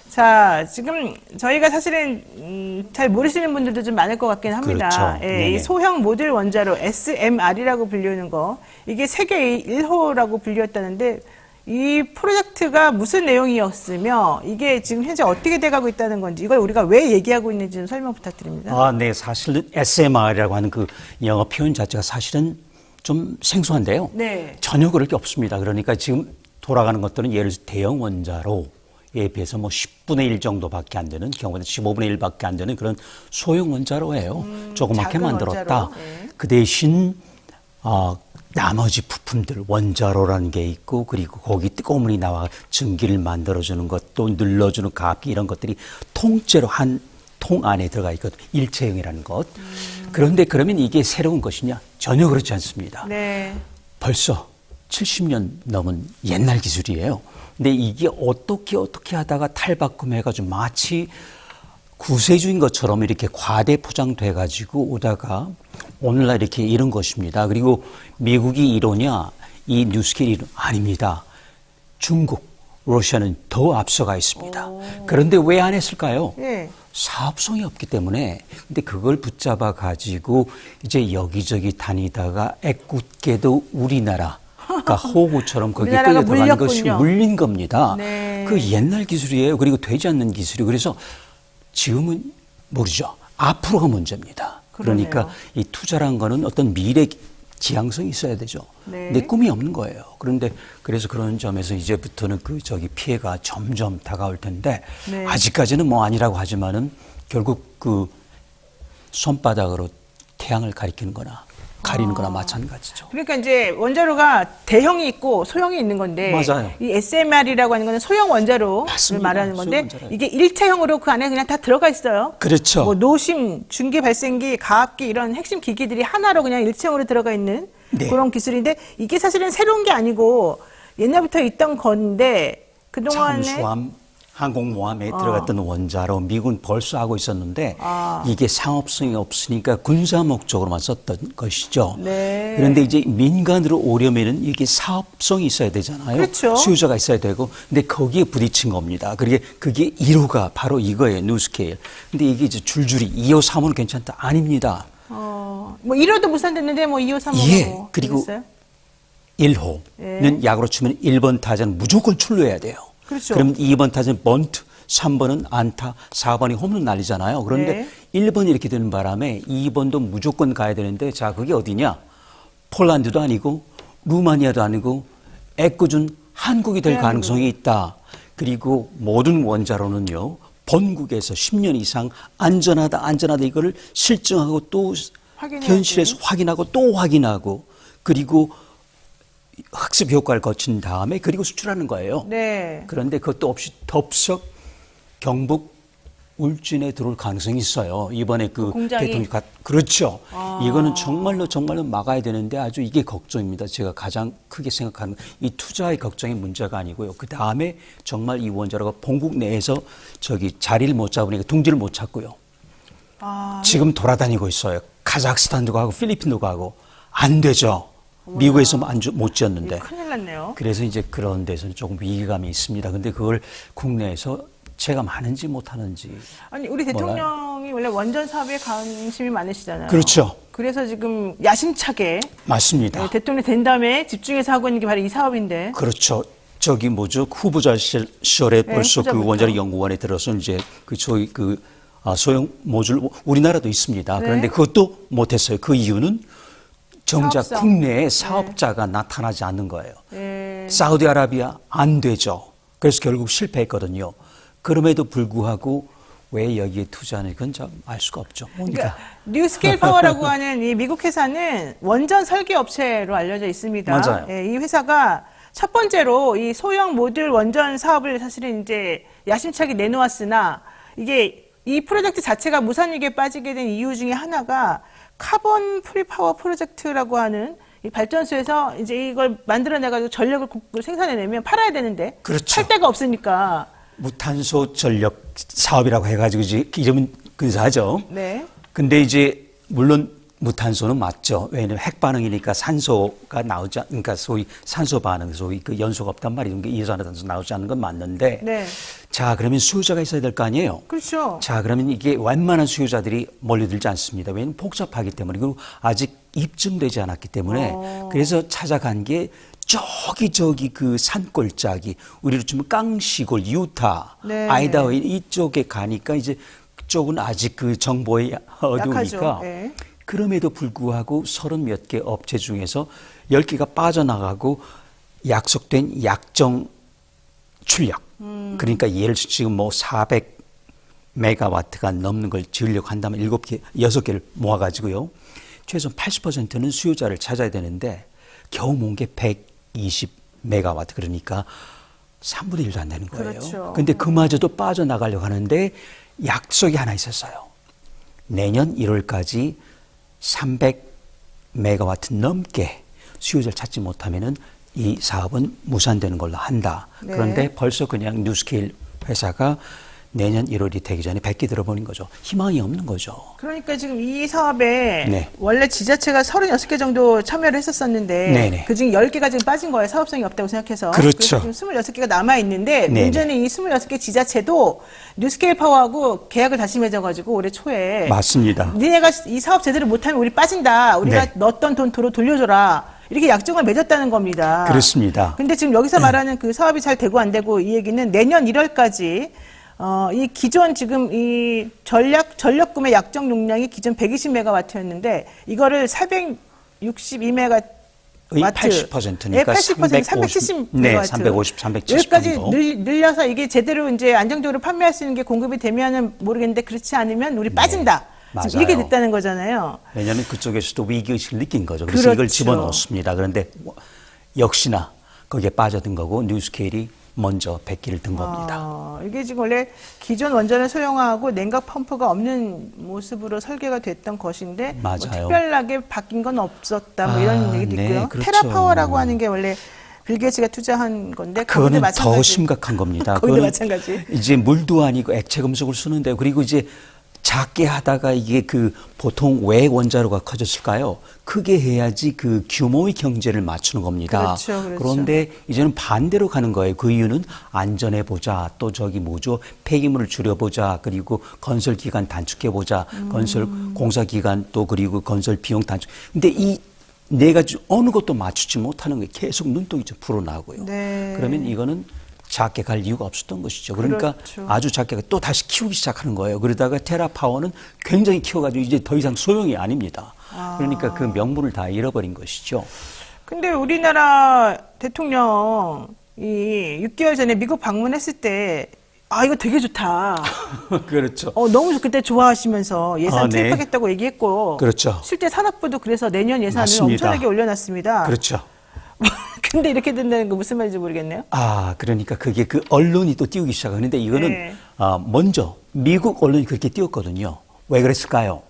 A: 자, 지금 저희가 사실은 잘 모르시는 분들도 좀 많을 것 같긴 합니다.
C: 그렇죠.
A: 예, 이 소형 모듈 원자로 SMR이라고 불리는 거, 이게 세계 1호라고 불렸다는데 이 프로젝트가 무슨 내용이었으며 이게 지금 현재 어떻게 돼가고 있다는 건지, 이걸 우리가 왜 얘기하고 있는지 좀 설명 부탁드립니다.
C: 네, 사실은 SMR이라고 하는 그 영어 표현 자체가 사실은 좀 생소한데요.
A: 네.
C: 전혀 그럴 게 없습니다. 그러니까 지금 돌아가는 것들은 예를 들어 대형 원자로에 비해서 뭐 10분의 1 정도밖에 안 되는, 경우는 15분의 1밖에 안 되는 그런 소형 원자로예요. 조그맣게 만들었다.
A: 원자로. 네.
C: 그 대신 나머지 부품들, 원자로라는 게 있고, 그리고 거기 뜨거운 물이 나와 전기를 만들어주는 것, 또 눌러주는 가압기 이런 것들이 통째로 한 통 안에 들어가 있거든요. 일체형이라는 것. 그런데 그러면 이게 새로운 것이냐? 전혀 그렇지 않습니다.
A: 네.
C: 벌써 70년 넘은 옛날 기술이에요. 근데 이게 어떻게 하다가 탈바꿈해가지고 마치 구세주인 것처럼 이렇게 과대 포장돼가지고 오다가 오늘날 이렇게 이런 것입니다. 그리고 미국이 이러냐, 이 뉴스케일이 아닙니다. 중국, 러시아는 더 앞서가 있습니다. 그런데 왜 안 했을까요?
A: 예.
C: 사업성이 없기 때문에. 근데 그걸 붙잡아 가지고 이제 여기저기 다니다가 애꿎게도 우리나라, 그러니까 호구처럼 거기에 끌려 들어가는 것이 물린 겁니다.
A: 네.
C: 그 옛날 기술이에요. 그리고 되지 않는 기술이. 그래서 지금은 모르죠. 앞으로가 문제입니다.
A: 그러네요.
C: 그러니까 이 투자란 거는 어떤 미래 지향성이 있어야 되죠.
A: 네.
C: 내 꿈이 없는 거예요. 그런데 그래서 그런 점에서 이제부터는 피해가 점점 다가올 텐데
A: 네.
C: 아직까지는 뭐 아니라고 하지만은 결국 그 손바닥으로 태양을 가리키는 거나 가리는 거나 마찬가지죠.
A: 그러니까 이제 원자로가 대형이 있고 소형이 있는 건데,
C: 맞아요.
A: 이 SMR이라고 하는 거는 소형 원자로를
C: 맞습니다.
A: 말하는 건데,
C: 소형 원자로예요.
A: 이게 일체형으로 그 안에 그냥 다 들어가 있어요.
C: 그렇죠.
A: 뭐 노심, 중계 발생기, 가압기 이런 핵심 기기들이 하나로 그냥 일체형으로 들어가 있는
C: 네.
A: 그런 기술인데, 이게 사실은 새로운 게 아니고 옛날부터 있던 건데 그동안에
C: 잠수함, 항공모함에 들어갔던 원자로 미국은 벌써 하고 있었는데 이게 상업성이 없으니까 군사 목적으로만 썼던 것이죠.
A: 네.
C: 그런데 이제 민간으로 오려면은 이게 사업성이 있어야 되잖아요.
A: 그렇죠.
C: 수요자가 있어야 되고, 근데 거기에 부딪힌 겁니다. 그게 1호가 바로 이거예요, 뉴스케일. 근데 이게 이제 줄줄이 2호, 3호는 괜찮다. 아닙니다.
A: 뭐 1호도 무산됐는데 뭐 2호, 3호가
C: 예,
A: 뭐
C: 그리고
A: 되겠어요?
C: 1호는
A: 예.
C: 야구로 치면 1번 타자는 무조건 출루해야 돼요.
A: 그렇죠.
C: 그럼 2번 타자는 번트, 3번은 안타, 4번이 홈런 날리잖아요. 그런데
A: 네.
C: 1번이 이렇게 되는 바람에 2번도 무조건 가야 되는데, 자, 그게 어디냐? 폴란드도 아니고 루마니아도 아니고 애꿎은 한국이 될 가능성이 있다. 그리고 모든 원자로는요, 본국에서 10년 이상 안전하다 이거를 실증하고 또
A: 확인해야지.
C: 현실에서 확인하고 또 확인하고, 그리고 학습 효과를 거친 다음에 그리고 수출하는 거예요.
A: 네.
C: 그런데 그것도 없이 덥석 경북 울진에 들어올 가능성이 있어요. 이번에 그
A: 공장이?
C: 대통령 그렇죠. 이거는 정말로 막아야 되는데 아주 이게 걱정입니다. 제가 가장 크게 생각하는 이 투자의 걱정이 문제가 아니고요. 그 다음에 정말 이 원자로가 본국 내에서 저기 자리를 못 잡으니까 둥지를 못 찾고요. 지금 돌아다니고 있어요. 카자흐스탄도 가고 필리핀도 가고 안 되죠. 미국에서 못 지었는데.
A: 큰일 났네요.
C: 그래서 이제 그런 데서는 조금 위기감이 있습니다. 근데 그걸 국내에서 체감하는지 못하는지.
A: 아니 우리 대통령이 원래 원전 사업에 관심이 많으시잖아요.
C: 그렇죠.
A: 그래서 지금 야심차게
C: 맞습니다.
A: 대통령 된 다음에 집중해서 하고 있는 게 바로 이 사업인데.
C: 그렇죠. 저기 뭐죠? 후보자 시절에 벌써 그
A: 후보자부터.
C: 원자력 연구원에 들어서 이제 그 저희 그 소형 모듈 우리나라도 있습니다.
A: 네.
C: 그런데 그것도 못했어요. 그 이유는 정작
A: 사업성.
C: 국내에 사업자가 나타나지 않는 거예요.
A: 예.
C: 사우디아라비아 안 되죠. 그래서 결국 실패했거든요. 그럼에도 불구하고 왜 여기에 투자하는 건 좀 알 수가 없죠.
A: 그러니까 뉴스케일 파워라고 하는 이 미국 회사는 원전 설계 업체로 알려져 있습니다.
C: 맞아요.
A: 예, 이 회사가 첫 번째로 이 소형 모듈 원전 사업을 사실은 이제 야심차게 내놓았으나 이게 이 프로젝트 자체가 무산위기에 빠지게 된 이유 중에 하나가 카본 프리 파워 프로젝트라고 하는 이 발전소에서 이제 이걸 만들어내가지고 전력을 생산해내면 팔아야 되는데
C: 그렇죠.
A: 팔 데가 없으니까.
C: 무탄소 전력 사업이라고 해가지고 이제 이름은 근사하죠.
A: 네.
C: 근데 이제 물론 무탄소는 맞죠. 왜냐하면 핵 반응이니까 산소가 그러니까 소위 산소 반응, 소위 그 연소가 없단 말이죠. 이산화탄소 나오지 않는 건 맞는데.
A: 네.
C: 자, 그러면 수요자가 있어야 될 거 아니에요.
A: 그렇죠.
C: 자, 그러면 이게 웬만한 수요자들이 몰려들지 않습니다. 왜냐하면 복잡하기 때문에 그리고 아직 입증되지 않았기 때문에 그래서 찾아간 게 저기 그 산골짜기 우리로 치면 깡시골, 유타,
A: 네.
C: 아이다호 이쪽에 가니까 이제 그쪽은 아직 그 정보에 어두우니까
A: 약하죠. 네.
C: 그럼에도 불구하고 30몇 개 업체 중에서 10개가 빠져나가고 약속된 약정 출력. 그러니까 예를 들어 지금 뭐 400메가와트가 넘는 걸 지으려고 한다면 7개, 6개를 모아가지고요. 최소 80%는 수요자를 찾아야 되는데 겨우 모은 게 120메가와트 그러니까 3분의 1도 안 되는 거예요.
A: 그렇죠.
C: 근데 그마저도 빠져나가려고 하는데 약속이 하나 있었어요. 내년 1월까지 300메가와트 넘게 수요자를 찾지 못하면은 이 사업은 무산되는 걸로 한다.
A: 네.
C: 그런데 벌써 그냥 뉴스케일 회사가 내년 1월이 되기 전에 100개 들어버린 거죠. 희망이 없는 거죠.
A: 그러니까 지금 이 사업에
C: 네.
A: 원래 지자체가 36개 정도 참여를 했었었는데
C: 네네.
A: 그중에 10개가 지금 빠진 거예요. 사업성이 없다고 생각해서.
C: 그렇죠.
A: 그래서 지금 26개가 남아있는데
C: 네네.
A: 문제는 이 26개 지자체도 뉴스케일 파워하고 계약을 다시 맺어가지고 올해 초에
C: 맞습니다.
A: 니네가 이 사업 제대로 못하면 우리 빠진다. 우리가
C: 네.
A: 넣었던 돈 도로 돌려줘라. 이렇게 약정을 맺었다는 겁니다.
C: 그렇습니다.
A: 근데 지금 여기서 말하는 그 사업이 잘 되고 안 되고 이 얘기는 내년 1월까지 이 기존 지금 이 전력금의 약정 용량이 기존 120메가와트였는데 이거를 462메가
C: 의
A: 와트.
C: 80%니까
A: 80% 370
C: 네,
A: 메가와트.
C: 350, 370
A: 여기까지
C: 정도.
A: 늘려서 이게 제대로 이제 안정적으로 판매할 수 있는 게 공급이 되면은 모르겠는데 그렇지 않으면 우리 빠진다. 지금
C: 맞아요.
A: 이렇게 됐다는 거잖아요.
C: 왜냐하면 그쪽에서도 위기의식을 느낀 거죠. 그래서 이걸
A: 그렇죠.
C: 집어넣었습니다. 그런데 역시나 거기에 빠져든 거고 뉴스케일이 먼저 100기를 든 겁니다.
A: 이게 지금 원래 기존 원전을 소형화하고 냉각 펌프가 없는 모습으로 설계가 됐던 것인데 뭐
C: 맞아요.
A: 특별하게 바뀐 건 없었다 뭐 이런 얘기도
C: 네,
A: 있고요.
C: 그렇죠.
A: 테라파워라고 하는 게 원래 빌 게이츠가 투자한 건데 거기도
C: 그거는
A: 마찬가지.
C: 더 심각한 겁니다.
A: 거기도
C: 그거는
A: 마찬가지.
C: 이제 물도 아니고 액체 금속을 쓰는데 그리고 이제 작게 하다가 이게 그 보통 왜 원자로가 커졌을까요? 크게 해야지 그 규모의 경제를 맞추는 겁니다.
A: 그렇죠, 그렇죠.
C: 그런데 이제는 반대로 가는 거예요. 그 이유는 안전해 보자. 또 저기 뭐죠? 폐기물을 줄여 보자. 그리고 건설 기간 단축해 보자. 건설 공사 기간 또 그리고 건설 비용 단축. 근데 이 네 가지 어느 것도 맞추지 못하는 게 계속 눈독이 좀 불어나고요.
A: 네.
C: 그러면 이거는 작게 갈 이유가 없었던 것이죠. 그러니까
A: 그렇죠.
C: 아주 작게 또 다시 키우기 시작하는 거예요. 그러다가 테라파워는 굉장히 키워가지고 이제 더 이상 소용이 아닙니다. 그러니까 그 명분을 다 잃어버린 것이죠.
A: 근데 우리나라 대통령 이 6개월 전에 미국 방문했을 때 이거 되게 좋다.
C: 그렇죠.
A: 너무 그때 좋아하시면서 예산
C: 네.
A: 투입하겠다고 얘기했고
C: 그렇죠.
A: 실제 산업부도 그래서 내년 예산을
C: 맞습니다.
A: 엄청나게 올려놨습니다.
C: 그렇죠.
A: 근데 이렇게 된다는 거 무슨 말인지 모르겠네요.
C: 그러니까 그게 그 언론이 또 띄우기 시작하는데 이거는
A: 네.
C: 먼저 미국 언론이 그렇게 띄웠거든요. 왜 그랬을까요?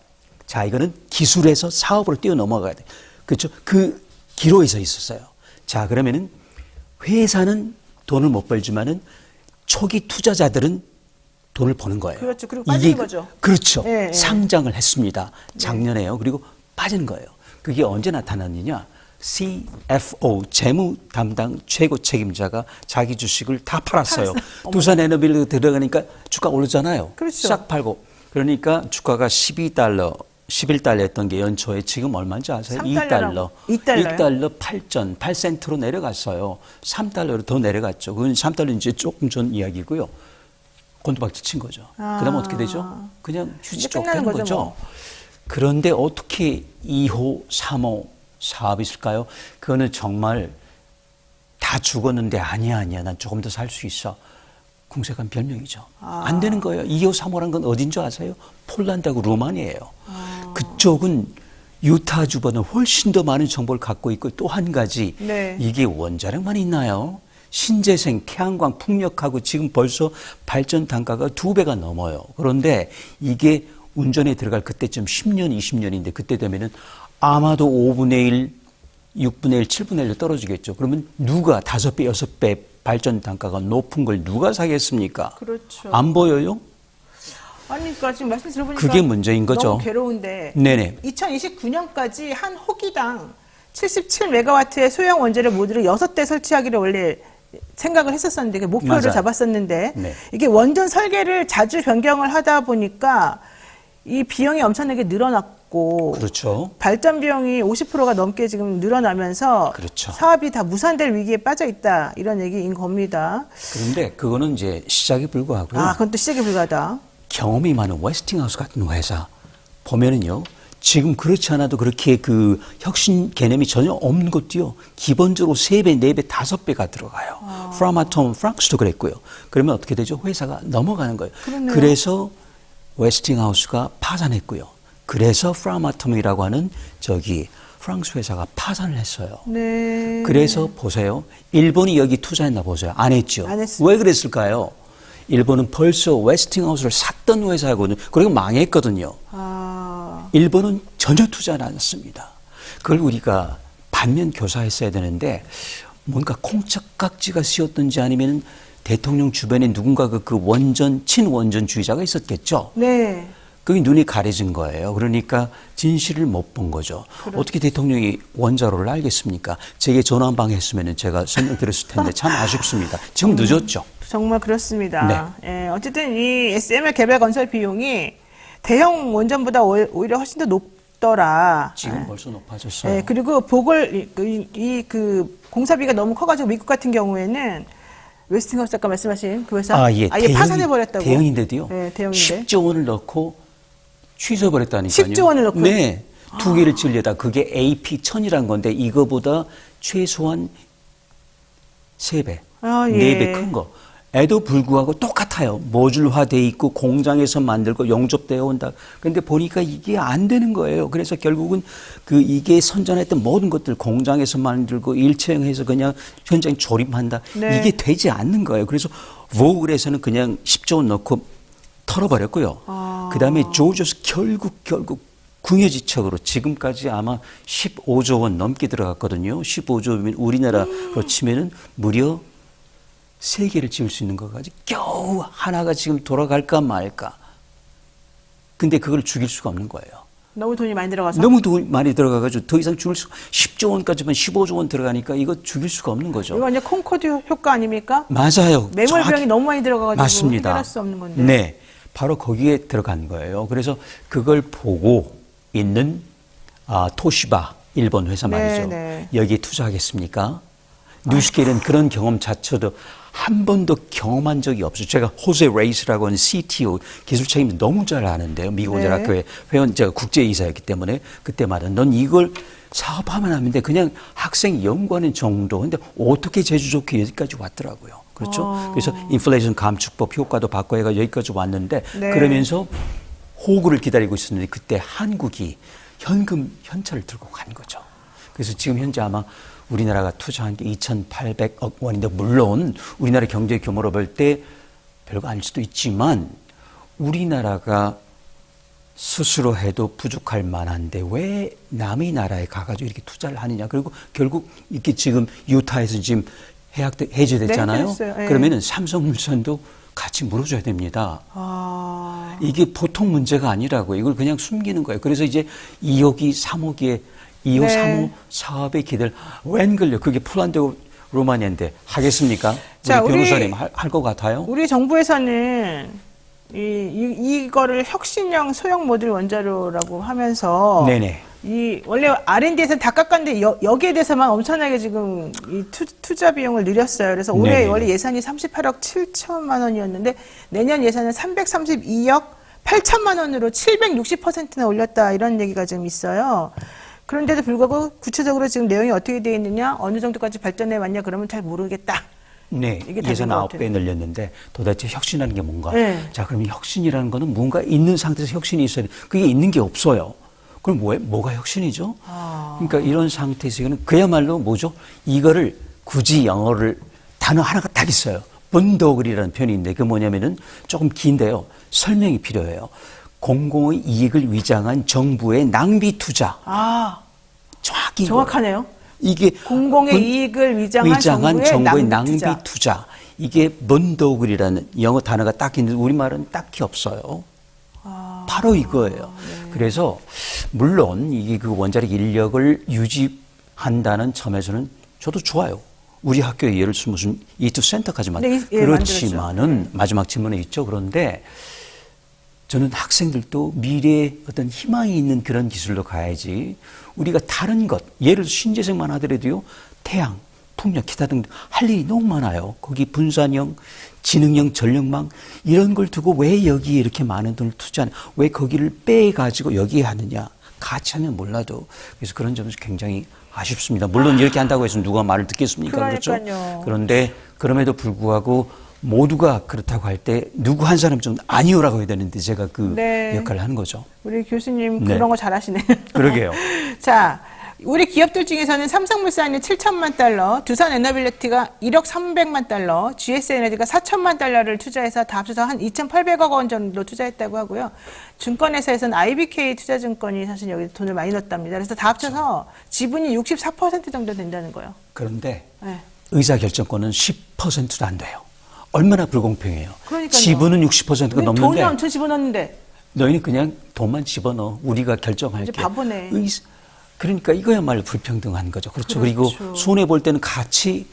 C: 자, 이거는 기술에서 사업으로 뛰어넘어가야 돼. 그렇죠? 그 기로에 서 있었어요. 자, 그러면은 회사는 돈을 못 벌지만은 초기 투자자들은 돈을 버는 거예요.
A: 그렇죠. 그리고 빠지는 거죠.
C: 그렇죠.
A: 예, 예.
C: 상장을 했습니다. 작년에요. 그리고 빠지는 거예요. 그게 언제 나타났느냐? CFO, 재무 담당 최고 책임자가 자기 주식을 다 팔았어요. 두산에너비를 들어가니까 주가 오르잖아요.
A: 그렇죠.
C: 싹 팔고. 그러니까 주가가 11달러 했던 게 연초에 지금 얼마인지 아세요? 2달러. 1달러 8센트로 내려갔어요. 3달러로 더 내려갔죠. 그건 3달러 이제 조금 전 이야기고요. 곤두박질 친 거죠. 그다음 어떻게 되죠? 그냥 휴지 쫓기는 거죠.
A: 뭐.
C: 그런데 어떻게 2호, 3호 사업이 있을까요? 그거는 정말 다 죽었는데 아니야. 난 조금 더 살 수 있어. 궁색한 별명이죠. 안 되는 거예요. 2호, 3호란 건 어딘 줄 아세요? 폴란드하고 루마니아예요. 그쪽은 유타주보다 훨씬 더 많은 정보를 갖고 있고 또 한 가지
A: 네.
C: 이게 원자력만 있나요? 신재생, 태양광, 풍력하고 지금 벌써 발전 단가가 2배가 넘어요. 그런데 이게 운전에 들어갈 그때쯤 10년, 20년인데 그때 되면은 아마도 5분의 1, 6분의 1, 7분의 1로 떨어지겠죠. 그러면 누가 5배, 6배 발전 단가가 높은 걸 누가 사겠습니까?
A: 그렇죠.
C: 안 보여요?
A: 아니, 그러니까 지금 말씀 들어보니까
C: 그게 문제인 거죠.
A: 너무 괴로운데.
C: 네네.
A: 2029년까지 한 호기당 77메가와트의 소형 원자력 모듈을 6대 설치하기를 원래 생각을 했었었는데, 목표를
C: 맞아요.
A: 잡았었는데,
C: 네.
A: 이게 원전 설계를 자주 변경을 하다 보니까 이 비용이 엄청나게 늘어났고,
C: 그렇죠.
A: 발전 비용이 50%가 넘게 지금 늘어나면서
C: 그렇죠.
A: 사업이 다 무산될 위기에 빠져 있다, 이런 얘기인 겁니다.
C: 그런데 그거는 이제 시작에 불과하고요.
A: 아, 그건 또 시작에 불과하다.
C: 경험이 많은 웨스팅하우스 같은 회사 보면은요, 지금 그렇지 않아도 그렇게 그 혁신 개념이 전혀 없는 것도요, 기본적으로 3배, 4배, 5배가 들어가요. 프라마톰, 프랑스도 그랬고요. 그러면 어떻게 되죠? 회사가 넘어가는 거예요.
A: 그러네요.
C: 그래서 웨스팅하우스가 파산했고요. 그래서 프라마톰이라고 하는 프랑스 회사가 파산을 했어요.
A: 네.
C: 그래서 보세요. 일본이 여기 투자했나 보세요. 안 했죠.
A: 안 했습니다.
C: 왜 그랬을까요? 일본은 벌써 웨스팅하우스를 샀던 회사거든요. 그리고 망했거든요.
A: 아,
C: 일본은 전혀 투자를 안 했습니다. 그걸 우리가 반면 교사했어야 되는데 뭔가 콩짝깍지가 씌었든지 아니면 대통령 주변에 누군가 그 원전, 친원전주의자가 있었겠죠.
A: 네.
C: 그게 눈이 가려진 거예요. 그러니까 진실을 못 본 거죠. 어떻게 대통령이 원자로를 알겠습니까? 제게 전화 한 방 했으면 제가 설명드렸을 텐데 참 아쉽습니다. 지금 늦었죠.
A: 정말 그렇습니다. 예, 어쨌든 이 SMR 개발 건설 비용이 대형 원전보다 오히려 훨씬 더 높더라.
C: 지금 벌써 높아졌어요.
A: 예, 그리고 그 공사비가 너무 커가지고 미국 같은 경우에는 웨스팅하우스 아까 말씀하신 그 회사 아예 파산해버렸다고.
C: 대형인데도요.
A: 네, 대형인데.
C: 10조 원을 넣고 취소해버렸다니까요.
A: 10조 원을 넣고?
C: 네. 2개를 지으려다 그게 AP1000이란 건데 이거보다 최소한 3배,
A: 아, 예.
C: 4배 큰 거. 에도 불구하고 똑같아요. 모듈화돼 있고 공장에서 만들고 용접되어 온다. 그런데 보니까 이게 안 되는 거예요. 그래서 결국은 이게 선전했던 모든 것들 공장에서 만들고 일체형해서 그냥 현장 조립한다.
A: 네.
C: 이게 되지 않는 거예요. 그래서 보글에서는 그냥 10조 원 넣고 털어버렸고요. 그다음에 조지아에서 결국 궁여지책으로 지금까지 아마 15조 원 넘게 들어갔거든요. 15조면 우리나라로 치면은 무려 3개를 지을 수 있는 거 가지고 겨우 하나가 지금 돌아갈까 말까. 근데 그걸 죽일 수가 없는 거예요.
A: 너무 돈이 많이 들어가서.
C: 너무 돈이 많이 들어가가지고 더 이상 죽일 수가 10조 원까지만 15조 원 들어가니까 이거 죽일 수가 없는 거죠.
A: 이거 완전 콩코드 효과 아닙니까?
C: 맞아요.
A: 매몰 비용이 너무 많이 들어가가지고
C: 맞습니다.
A: 해결할 수 없는 건데.
C: 네, 바로 거기에 들어간 거예요. 그래서 그걸 보고 있는 토시바 일본 회사 말이죠.
A: 네.
C: 여기에 투자하겠습니까? 뉴스케일은 그런 경험 자체도 한 번도 경험한 적이 없어요. 제가 호세 레이스라고 하는 CTO 기술 책임자 너무 잘 아는데요. 미국
A: 네.
C: 원자력학교의 회원, 제가 국제이사였기 때문에 그때마다 넌 이걸 사업하면 안 되는데 그냥 학생 연구하는 정도. 근데 어떻게 제주 좋게 여기까지 왔더라고요. 그렇죠? 그래서 인플레이션 감축법 효과도 받고 해가 여기까지 왔는데
A: 네.
C: 그러면서 호구를 기다리고 있었는데 그때 한국이 현찰을 들고 간 거죠. 그래서 지금 현재 아마 우리나라가 투자한 게 2,800억 원인데 물론 우리나라 경제 규모로 볼 때 별거 아닐 수도 있지만 우리나라가 스스로 해도 부족할 만한데 왜 남의 나라에 가가지고 이렇게 투자를 하느냐. 그리고 결국 이렇게 지금 유타에서 지금 해제됐잖아요.
A: 네, 해제됐어요. 네.
C: 그러면은 삼성물산도 같이 물어줘야 됩니다.
A: 아,
C: 이게 보통 문제가 아니라고 이걸 그냥 숨기는 거예요. 그래서 이제 2억이 3억에 2억,
A: 네.
C: 3억 사업의 기대를 웬걸요. 그게 폴란드 로마니아인데 하겠습니까?
A: 자,
C: 우리 변호사님 할 것 같아요?
A: 우리 정부에서는 이거를 혁신형 소형 모듈 원자로라고 하면서
C: 네네.
A: 이 원래 R&D에서 다 깎았는데 여기에 대해서만 엄청나게 지금 이 투자 비용을 늘렸어요. 그래서 올해
C: 네네네.
A: 원래 예산이 38억 7천만 원이었는데 내년 예산은 332억 8천만 원으로 760%나 올렸다 이런 얘기가 지금 있어요. 그런데도 불구하고 구체적으로 지금 내용이 어떻게 되어 있느냐, 어느 정도까지 발전해 왔냐 그러면 잘 모르겠다.
C: 네,
A: 이게 답인
C: 예산
A: 것 같아요.
C: 9배 늘렸는데 도대체 혁신이라는 게 뭔가?
A: 네.
C: 자, 그럼 혁신이라는 거는 뭔가 있는 상태에서 혁신이 있어야 돼. 그게 있는 게 없어요. 그럼 뭐가 혁신이죠? 그러니까 이런 상태에서 이거는 그야말로 뭐죠? 이거를 굳이 영어를 단어 하나가 딱 있어요. 번더글이라는 표현인데 그게 뭐냐면은 조금 긴데요. 설명이 필요해요. 공공의 이익을 위장한 정부의 낭비 투자.
A: 아,
C: 정확히
A: 정확하네요.
C: 이게
A: 공공의 이익을 위장한 정부의 낭비
C: 투자. 이게 번더글이라는 영어 단어가 딱 있는데 우리말은 딱히 없어요. 바로 이거예요.
A: 네.
C: 그래서 물론 이게 그 원자력 인력을 유지한다는 점에서는 저도 좋아요. 우리 학교에 예를 들어서 무슨 이투 센터까지만
A: 네, 예,
C: 그렇지만은 마지막 질문에 있죠. 그런데 저는 학생들도 미래에 어떤 희망이 있는 그런 기술로 가야지 우리가 다른 것, 예를 들어 신재생만 하더라도요, 태양, 풍력, 기타 등 할 일이 너무 많아요. 거기 분산형, 지능형, 전력망 이런 걸 두고 왜 여기에 이렇게 많은 돈을 투자하냐, 왜 거기를 빼가지고 여기에 하느냐, 같이 하면 몰라도 그래서 그런 점에서 굉장히 아쉽습니다. 물론 이렇게 한다고 해서 누가 말을 듣겠습니까?
A: 그러니까요.
C: 그렇죠? 그런데 그럼에도 불구하고 모두가 그렇다고 할 때 누구 한 사람 좀 아니오라고 해야 되는데 제가 그
A: 네.
C: 역할을 하는 거죠.
A: 우리 교수님
C: 네.
A: 그런 거 잘하시네요.
C: 그러게요.
A: 자, 우리 기업들 중에서는 삼성물산이 7천만 달러, 두산에너빌리티가 1억 300만 달러, GS에너지가 4천만 달러를 투자해서 다 합쳐서 한 2,800억 원 정도 투자했다고 하고요. 증권회사에서는 IBK 투자증권이 사실 여기 돈을 많이 넣었답니다. 그래서 다 합쳐서 지분이 64% 정도 된다는 거예요.
C: 그런데
A: 네.
C: 의사결정권은 10%도 안 돼요. 얼마나 불공평해요.
A: 그러니까요.
C: 지분은 60%가
A: 우리
C: 넘는데
A: 돈이 엄청 집어넣는데.
C: 너희는 그냥 돈만 집어넣어. 우리가 결정할게.
A: 이제 바보네.
C: 그러니까 이거야말로 불평등한 거죠. 그렇죠. 그리고 손해볼 때는 같이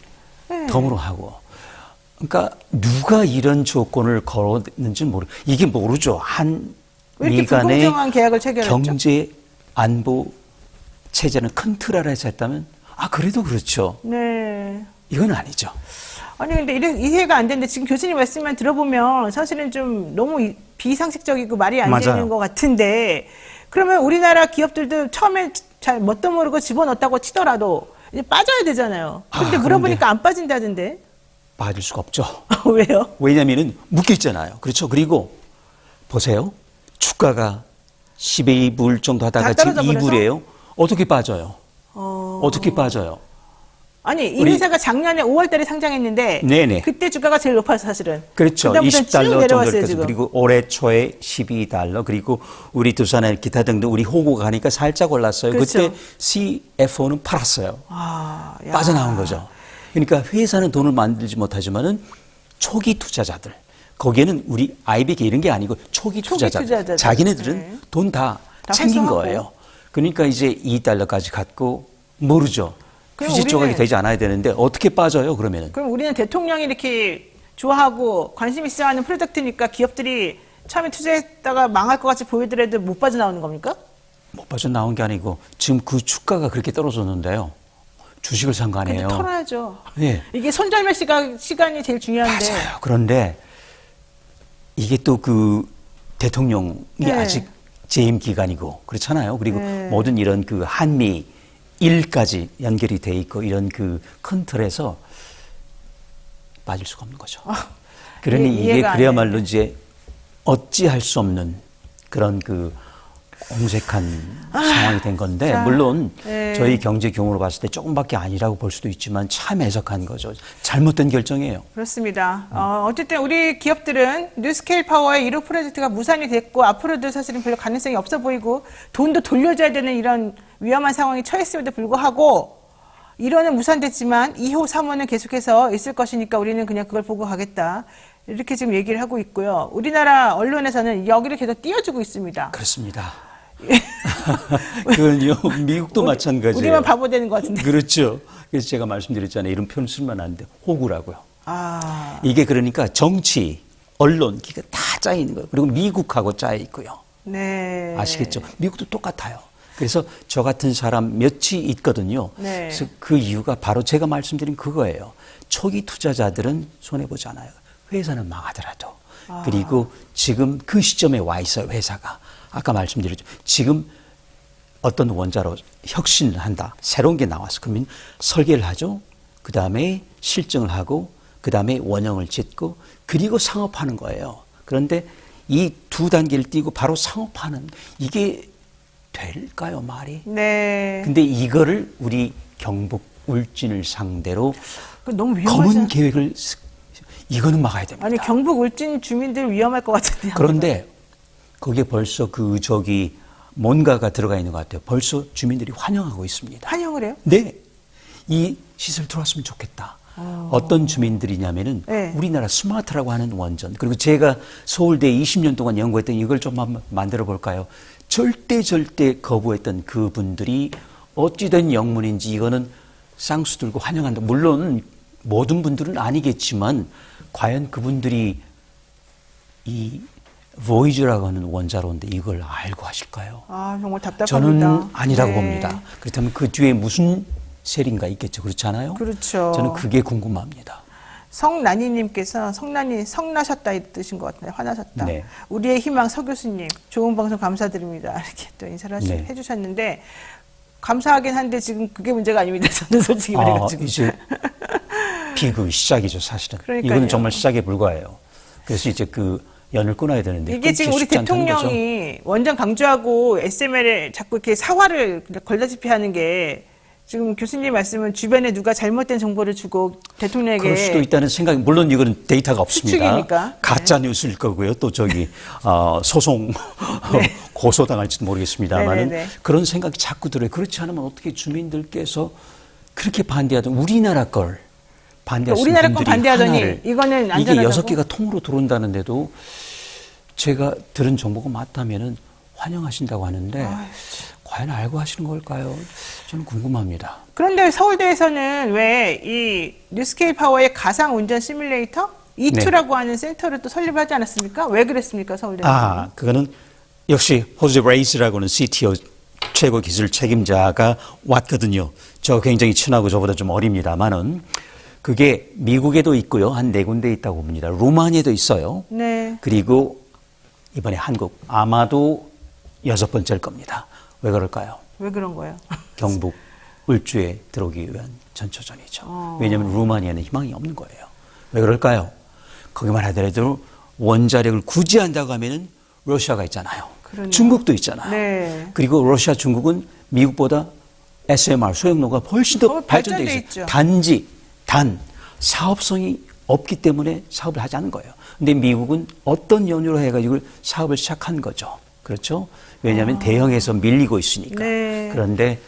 A: 네.
C: 덤으로 하고. 그러니까 누가 이런 조건을 걸었는지 이게 모르죠. 한
A: 왜 이렇게
C: 미간의
A: 불공정한 계약을 체결했죠?
C: 경제 안보 체제는 큰 틀 아래서 했다면 그래도 그렇죠.
A: 네.
C: 이건 아니죠.
A: 아니 근데 이해가 안 되는데 지금 교수님 말씀만 들어보면 사실은 좀 너무 비상식적이고 말이 안
C: 맞아요.
A: 되는 것 같은데 그러면 우리나라 기업들도 처음에 잘 뭣도 모르고 집어넣었다고 치더라도 이제 빠져야 되잖아요. 근데 물어보니까 안 빠진다던데.
C: 빠질 수가 없죠.
A: 왜요?
C: 왜냐면은 묶여 있잖아요. 그렇죠. 그리고 보세요. 주가가 10의 2불 정도 하다가
A: 다
C: 지금
A: 떨어져 버려서?
C: 2불이에요. 어떻게 빠져요? 어떻게 빠져요?
A: 아니 이 회사가 작년에 5월달에 상장했는데
C: 네네.
A: 그때 주가가 제일 높아서 사실은.
C: 그렇죠.
A: 그다음부터는 쭉
C: 20달러
A: 내려왔어요,
C: 정도까지.
A: 지금.
C: 그리고 올해 초에 12달러. 그리고 우리 두산의 기타 등등 우리 호구가 가니까 살짝 올랐어요.
A: 그렇죠.
C: 그때 CFO는 팔았어요.
A: 야.
C: 빠져나온 거죠. 그러니까 회사는 돈을 만들지 못하지만은 초기 투자자들. 거기에는 우리 IBK 이런 게 아니고 초기 투자자들. 자기네들은
A: 네.
C: 돈 다
A: 다
C: 챙긴
A: 회수하고.
C: 거예요. 그러니까 이제 2달러까지 갖고 모르죠.
A: 그럼
C: 휴지 조각이
A: 우리는-
C: 되지 않아야 되는데 어떻게 빠져요, 그러면은?
A: 그럼 우리는 대통령이 이렇게 좋아하고 관심 있어 하는 프로젝트니까 기업들이 처음에 투자했다가 망할 것 같이 보이더라도 못 빠져나오는 겁니까?
C: 못 빠져나온 게 아니고 지금 그 주가가 그렇게 떨어졌는데요. 주식을 산 거
A: 근데
C: 아니에요.
A: 털어야죠.
C: 예.
A: 이게 손절매 시간이 제일 중요한데.
C: 맞아요. 그런데 이게 또 그 대통령이
A: 네.
C: 아직 재임 기간이고 그렇잖아요. 그리고
A: 네.
C: 모든 이런 그 한미 일까지 연결이 돼 있고 이런 그 큰 틀에서 빠질 수가 없는 거죠. 그러니 이게
A: 이해가 안
C: 그야말로
A: 되는데.
C: 이제 어찌할 수 없는 그런 그 옹색한 상황이 된 건데
A: 자,
C: 물론
A: 네.
C: 저희 경제 경우로 봤을 때 조금밖에 아니라고 볼 수도 있지만 참 해석한 거죠. 잘못된 결정이에요.
A: 그렇습니다. 어쨌든 우리 기업들은 뉴스케일 파워의 1호 프로젝트가 무산이 됐고 앞으로도 사실은 별로 가능성이 없어 보이고 돈도 돌려줘야 되는 이런 위험한 상황에 처했음에도 불구하고 1호는 무산됐지만 2호, 3호는 계속해서 있을 것이니까 우리는 그냥 그걸 보고 가겠다. 이렇게 지금 얘기를 하고 있고요. 우리나라 언론에서는 여기를 계속 띄워주고 있습니다.
C: 그렇습니다. 그건요, 미국도 마찬가지예요.
A: 우리만 바보 되는 것 같은데.
C: 그렇죠. 그래서 제가 말씀드렸잖아요. 이런 표현 쓰면 안 돼. 호구라고요.
A: 아,
C: 이게 그러니까 정치, 언론, 기가 다 짜여 있는 거예요. 그리고 미국하고 짜여 있고요.
A: 네.
C: 아시겠죠? 미국도 똑같아요. 그래서 저 같은 사람 몇이 있거든요.
A: 네.
C: 그래서 그 이유가 바로 제가 말씀드린 그거예요. 초기 투자자들은 손해보잖아요. 회사는 망하더라도. 그리고 지금 그 시점에 와 있어요, 회사가. 아까 말씀드렸죠. 지금 어떤 원자로 혁신을 한다. 새로운 게 나와서 그러면 설계를 하죠. 그 다음에 실증을 하고 그 다음에 원형을 짓고 그리고 상업하는 거예요. 그런데 이 두 단계를 띄고 바로 상업하는 이게 될까요, 말이?
A: 네.
C: 근데 이거를 우리 경북 울진을 상대로
A: 너무 위험하죠.
C: 검은 계획을 이거는 막아야 됩니다.
A: 아니 경북 울진 주민들 위험할 것 같은데요.
C: 그런데 거기에 벌써 저기 뭔가가 들어가 있는 것 같아요. 벌써 주민들이 환영하고 있습니다.
A: 환영을 해요?
C: 네. 이 시설 들어왔으면 좋겠다. 어떤 주민들이냐면은
A: 네.
C: 우리나라 스마트라고 하는 원전. 그리고 제가 서울대 20년 동안 연구했던 이걸 좀 한번 만들어 볼까요? 절대 거부했던 그분들이 어찌된 영문인지 이거는 쌍수 들고 환영한다. 물론 모든 분들은 아니겠지만 과연 그분들이 이 보이즈라고 하는 원자로인데 이걸 알고 하실까요?
A: 아 정말 답답합니다.
C: 저는 아니라고
A: 네.
C: 봅니다. 그렇다면 그 뒤에 무슨 세린가 있겠죠. 그렇지 않아요?
A: 그렇죠.
C: 저는 그게 궁금합니다.
A: 성난이님께서 성나셨다 이 뜻인 것 같아요. 화나셨다.
C: 네.
A: 우리의 희망 서 교수님 좋은 방송 감사드립니다. 이렇게 또 인사를
C: 네.
A: 해주셨는데 감사하긴 한데 지금 그게 문제가 아닙니다. 저는 솔직히 말해가지고.
C: 이제 비극 시작이죠, 사실은.
A: 그러니까요.
C: 이거는 정말 시작에 불과해요. 그래서 이제 그 연을 끊어야 되는데
A: 이게 지금 우리
C: 쉽지 않다는 거죠.
A: 대통령이 원전 강조하고 SML에 자꾸 이렇게 사활을 걸다시피 하는 게 지금 교수님 말씀은 주변에 누가 잘못된 정보를 주고 대통령에게
C: 그럴 수도 있다는 생각이 물론 이거는 데이터가 없습니다.
A: 추측이니까.
C: 가짜 뉴스일 거고요. 또 저기 소송 고소당할지도 모르겠습니다만은
A: 네네네.
C: 그런 생각이 자꾸 들어요. 그렇지 않으면 어떻게 주민들께서 그렇게 반대하던 우리나라 걸 반대하시는
A: 우리나라 건
C: 분들이
A: 반대하더니
C: 하나를
A: 이거는
C: 이게
A: 안전하다고?
C: 6개가 통으로 들어온다는데도 제가 들은 정보가 맞다면은 환영하신다고 하는데 과연 알고 하시는 걸까요? 저는 궁금합니다.
A: 그런데 서울대에서는 왜 이 뉴스케일 파워의 가상 운전 시뮬레이터 E2라고 하는 센터를 또 설립하지 않았습니까? 왜 그랬습니까, 서울대에서?
C: 그거는 역시 호세 레이스라고는 CTO 최고 기술 책임자가 왔거든요. 저 굉장히 친하고 저보다 좀 어립니다만은 그게 미국에도 있고요. 한 4군데 있다고 봅니다. 루마니아도 있어요.
A: 네.
C: 그리고 이번에 한국 아마도 6번째일 겁니다. 왜 그럴까요?
A: 왜 그런 거예요?
C: 경북 울주에 들어오기 위한 전초전이죠. 왜냐하면 루마니아는 희망이 없는 거예요. 왜 그럴까요? 거기만 하더라도 원자력을 구제한다고 하면은 러시아가 있잖아요.
A: 그러네요.
C: 중국도 있잖아요.
A: 네.
C: 그리고 러시아, 중국은 미국보다 SMR 소형로가 훨씬 더 발전돼
A: 발전돼
C: 있어요.
A: 있죠.
C: 단 사업성이 없기 때문에 사업을 하지 않은 거예요. 근데 미국은 어떤 연유로 해가지고 사업을 시작한 거죠. 그렇죠? 왜냐하면 대형에서 밀리고 있으니까.
A: 네.
C: 그런데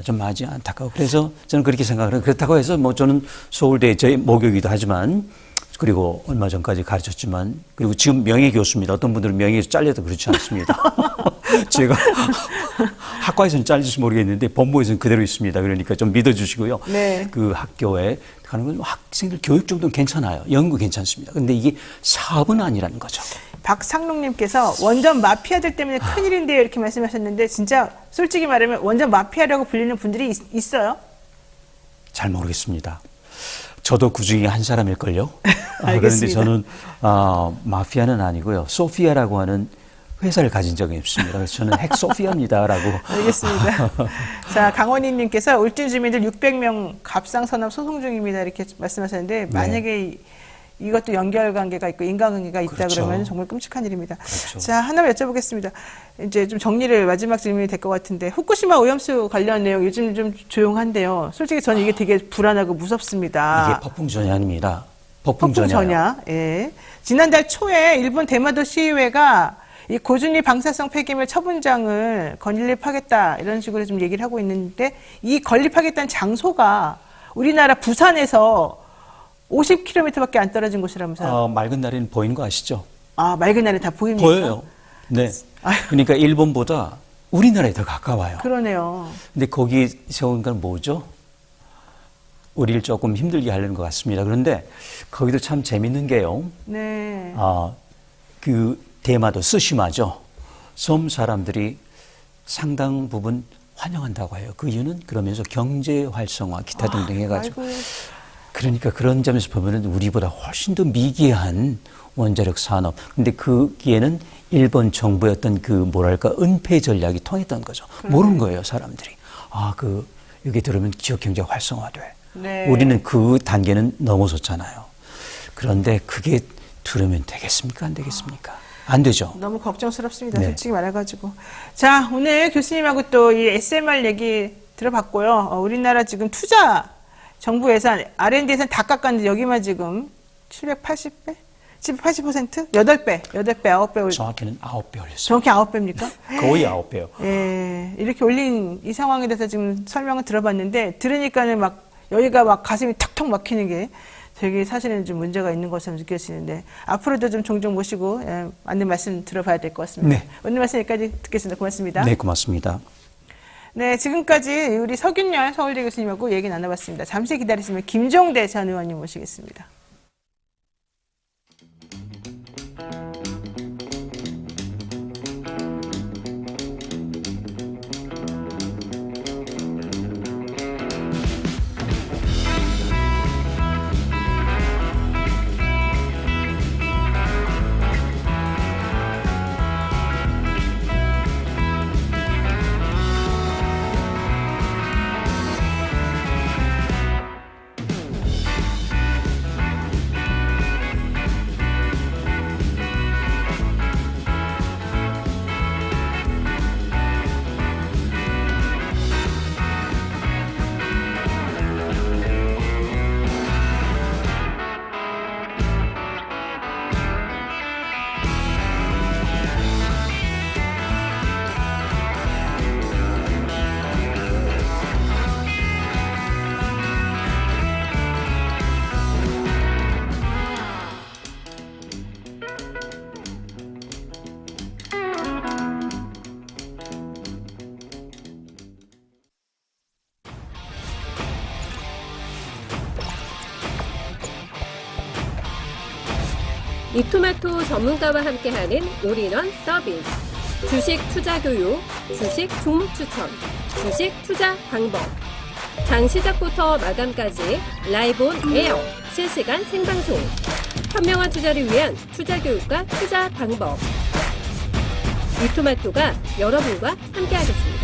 C: 좀 아주 안타까워. 그래서 저는 그렇게 생각을 해요. 그렇다고 해서 뭐 저는 서울대 제 모교이기도 하지만 그리고 얼마 전까지 가르쳤지만 그리고 지금 명예교수입니다. 어떤 분들은 명예에서 잘려도 그렇지 않습니다. 제가 학과에서는 잘릴지 모르겠는데 본부에서는 그대로 있습니다. 그러니까 좀 믿어주시고요.
A: 네.
C: 그 학교에 가는 건 학생들 교육 정도는 괜찮아요. 연구 괜찮습니다. 근데 이게 사업은 아니라는 거죠.
A: 박상록님께서 원전 마피아들 때문에 큰일인데요 이렇게 말씀하셨는데 진짜 솔직히 말하면 원전 마피아라고 불리는 분들이 있어요?
C: 잘 모르겠습니다. 저도 그 중에 한 사람일걸요. 그런데
A: 알겠습니다.
C: 저는 마피아는 아니고요. 소피아라고 하는 회사를 가진 적이 없습니다. 그래서 저는 핵 소피아입니다라고.
A: 알겠습니다. 자, 강원희님께서 울진 주민들 600명 갑상선암 소송 중입니다. 이렇게 말씀하셨는데 만약에 이것도 연결관계가 있고 인간관계가 있다
C: 그렇죠.
A: 그러면 정말 끔찍한 일입니다.
C: 그렇죠.
A: 자, 하나 여쭤보겠습니다. 이제 좀 정리를 마지막 질문이 될 것 같은데 후쿠시마 오염수 관련 내용 요즘 좀 조용한데요. 솔직히 저는 이게 되게 불안하고 무섭습니다.
C: 이게 폭풍전야입니다.
A: 폭풍
C: 폭풍전야.
A: 전야. 예. 지난달 초에 일본 대마도 시의회가 이 고준위 방사성 폐기물 처분장을 건립하겠다 이런 식으로 좀 얘기를 하고 있는데 이 건립하겠다는 장소가 우리나라 부산에서 50km밖에 안 떨어진 곳이라면서요.
C: 맑은 날에는 보이는 거 아시죠?
A: 아, 맑은 날에 다 보입니까?
C: 보여요. 네.
A: 아유.
C: 그러니까 일본보다 우리나라에 더 가까워요.
A: 그러네요.
C: 근데 거기 세운 건 뭐죠? 우리를 조금 힘들게 하려는 것 같습니다. 그런데 거기도 참 재밌는 게요.
A: 네.
C: 그 대마도 스시마죠. 섬 사람들이 상당 부분 환영한다고 해요. 그 이유는 그러면서 경제 활성화 기타 등등 해가지고.
A: 아이고.
C: 그러니까 그런 점에서 보면은 우리보다 훨씬 더 미개한 원자력 산업. 근데 거기에는 일본 정부의 어떤 그 뭐랄까 은폐 전략이 통했던 거죠. 모르는 거예요, 사람들이. 여기 들으면 지역 경제가 활성화돼.
A: 네.
C: 우리는 그 단계는 넘어섰잖아요. 그런데 그게 들으면 되겠습니까? 안 되겠습니까? 안 되죠.
A: 너무 걱정스럽습니다.
C: 네.
A: 솔직히 말해가지고. 자, 오늘 교수님하고 또 이 SMR 얘기 들어봤고요. 우리나라 지금 투자 정부 예산, R&D 예산 다 깎았는데 여기만 지금 780배? 780%? 8배, 9배.
C: 정확히는 9배 올렸어요.
A: 정확히 9배입니까?
C: 거의 9배요.
A: 예, 이렇게 올린 이 상황에 대해서 지금 설명을 들어봤는데, 들으니까는 막, 여기가 막 가슴이 턱턱 막히는 게 되게 사실은 좀 문제가 있는 것처럼 느껴지는데, 앞으로도 좀 종종 모시고, 맞는 말씀 들어봐야 될 것 같습니다.
C: 네.
A: 오늘 말씀 여기까지 듣겠습니다. 고맙습니다.
C: 네, 고맙습니다.
A: 네, 지금까지 우리 서균열 서울대 교수님하고 얘기 나눠봤습니다. 잠시 기다리시면 김종대 전 의원님 모시겠습니다.
D: 이토마토 전문가와 함께하는 올인원 서비스. 주식 투자 교육, 주식 종목 추천, 주식 투자 방법. 장 시작부터 마감까지 라이브 온 에어 실시간 생방송. 현명한 투자를 위한 투자 교육과 투자 방법. 이토마토가 여러분과 함께하겠습니다.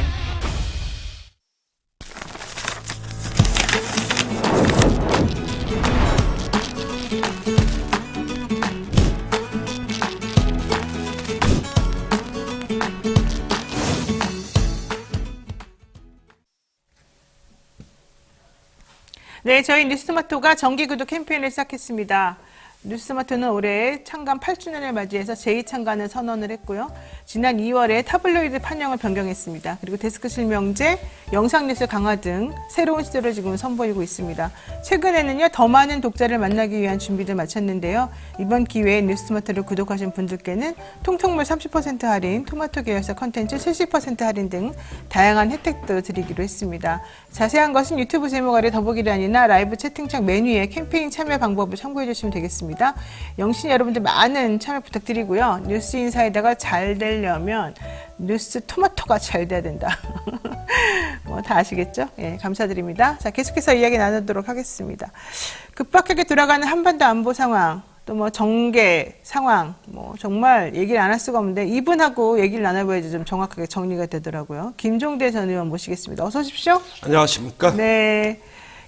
A: 네, 저희 뉴스토마토가 정기구독 캠페인을 시작했습니다. 뉴스토마토는 올해 창간 8주년을 맞이해서 제2창간을 선언을 했고요. 지난 2월에 타블로이드 판형을 변경했습니다. 그리고 데스크 실명제, 영상뉴스 강화 등 새로운 시도를 지금 선보이고 있습니다. 최근에는요, 더 많은 독자를 만나기 위한 준비도 마쳤는데요. 이번 기회에 뉴스토마토를 구독하신 분들께는 통통물 30% 할인, 토마토 계열사 컨텐츠 70% 할인 등 다양한 혜택도 드리기로 했습니다. 자세한 것은 유튜브 제목 아래 더보기란이나 라이브 채팅창 메뉴에 캠페인 참여 방법을 참고해 주시면 되겠습니다. 영신 여러분들 많은 참여 부탁드리고요. 뉴스 인사이다가 잘 되려면 뉴스 토마토가 잘 돼야 된다. 뭐 다 아시겠죠? 예, 감사드립니다. 자, 계속해서 이야기 나누도록 하겠습니다. 급박하게 돌아가는 한반도 안보 상황, 또 뭐 정계 상황, 뭐 정말 얘기를 안 할 수가 없는데 이분하고 얘기를 나눠봐야지 좀 정확하게 정리가 되더라고요. 김종대 전 의원 모시겠습니다. 어서 오십시오.
E: 안녕하십니까?
A: 네.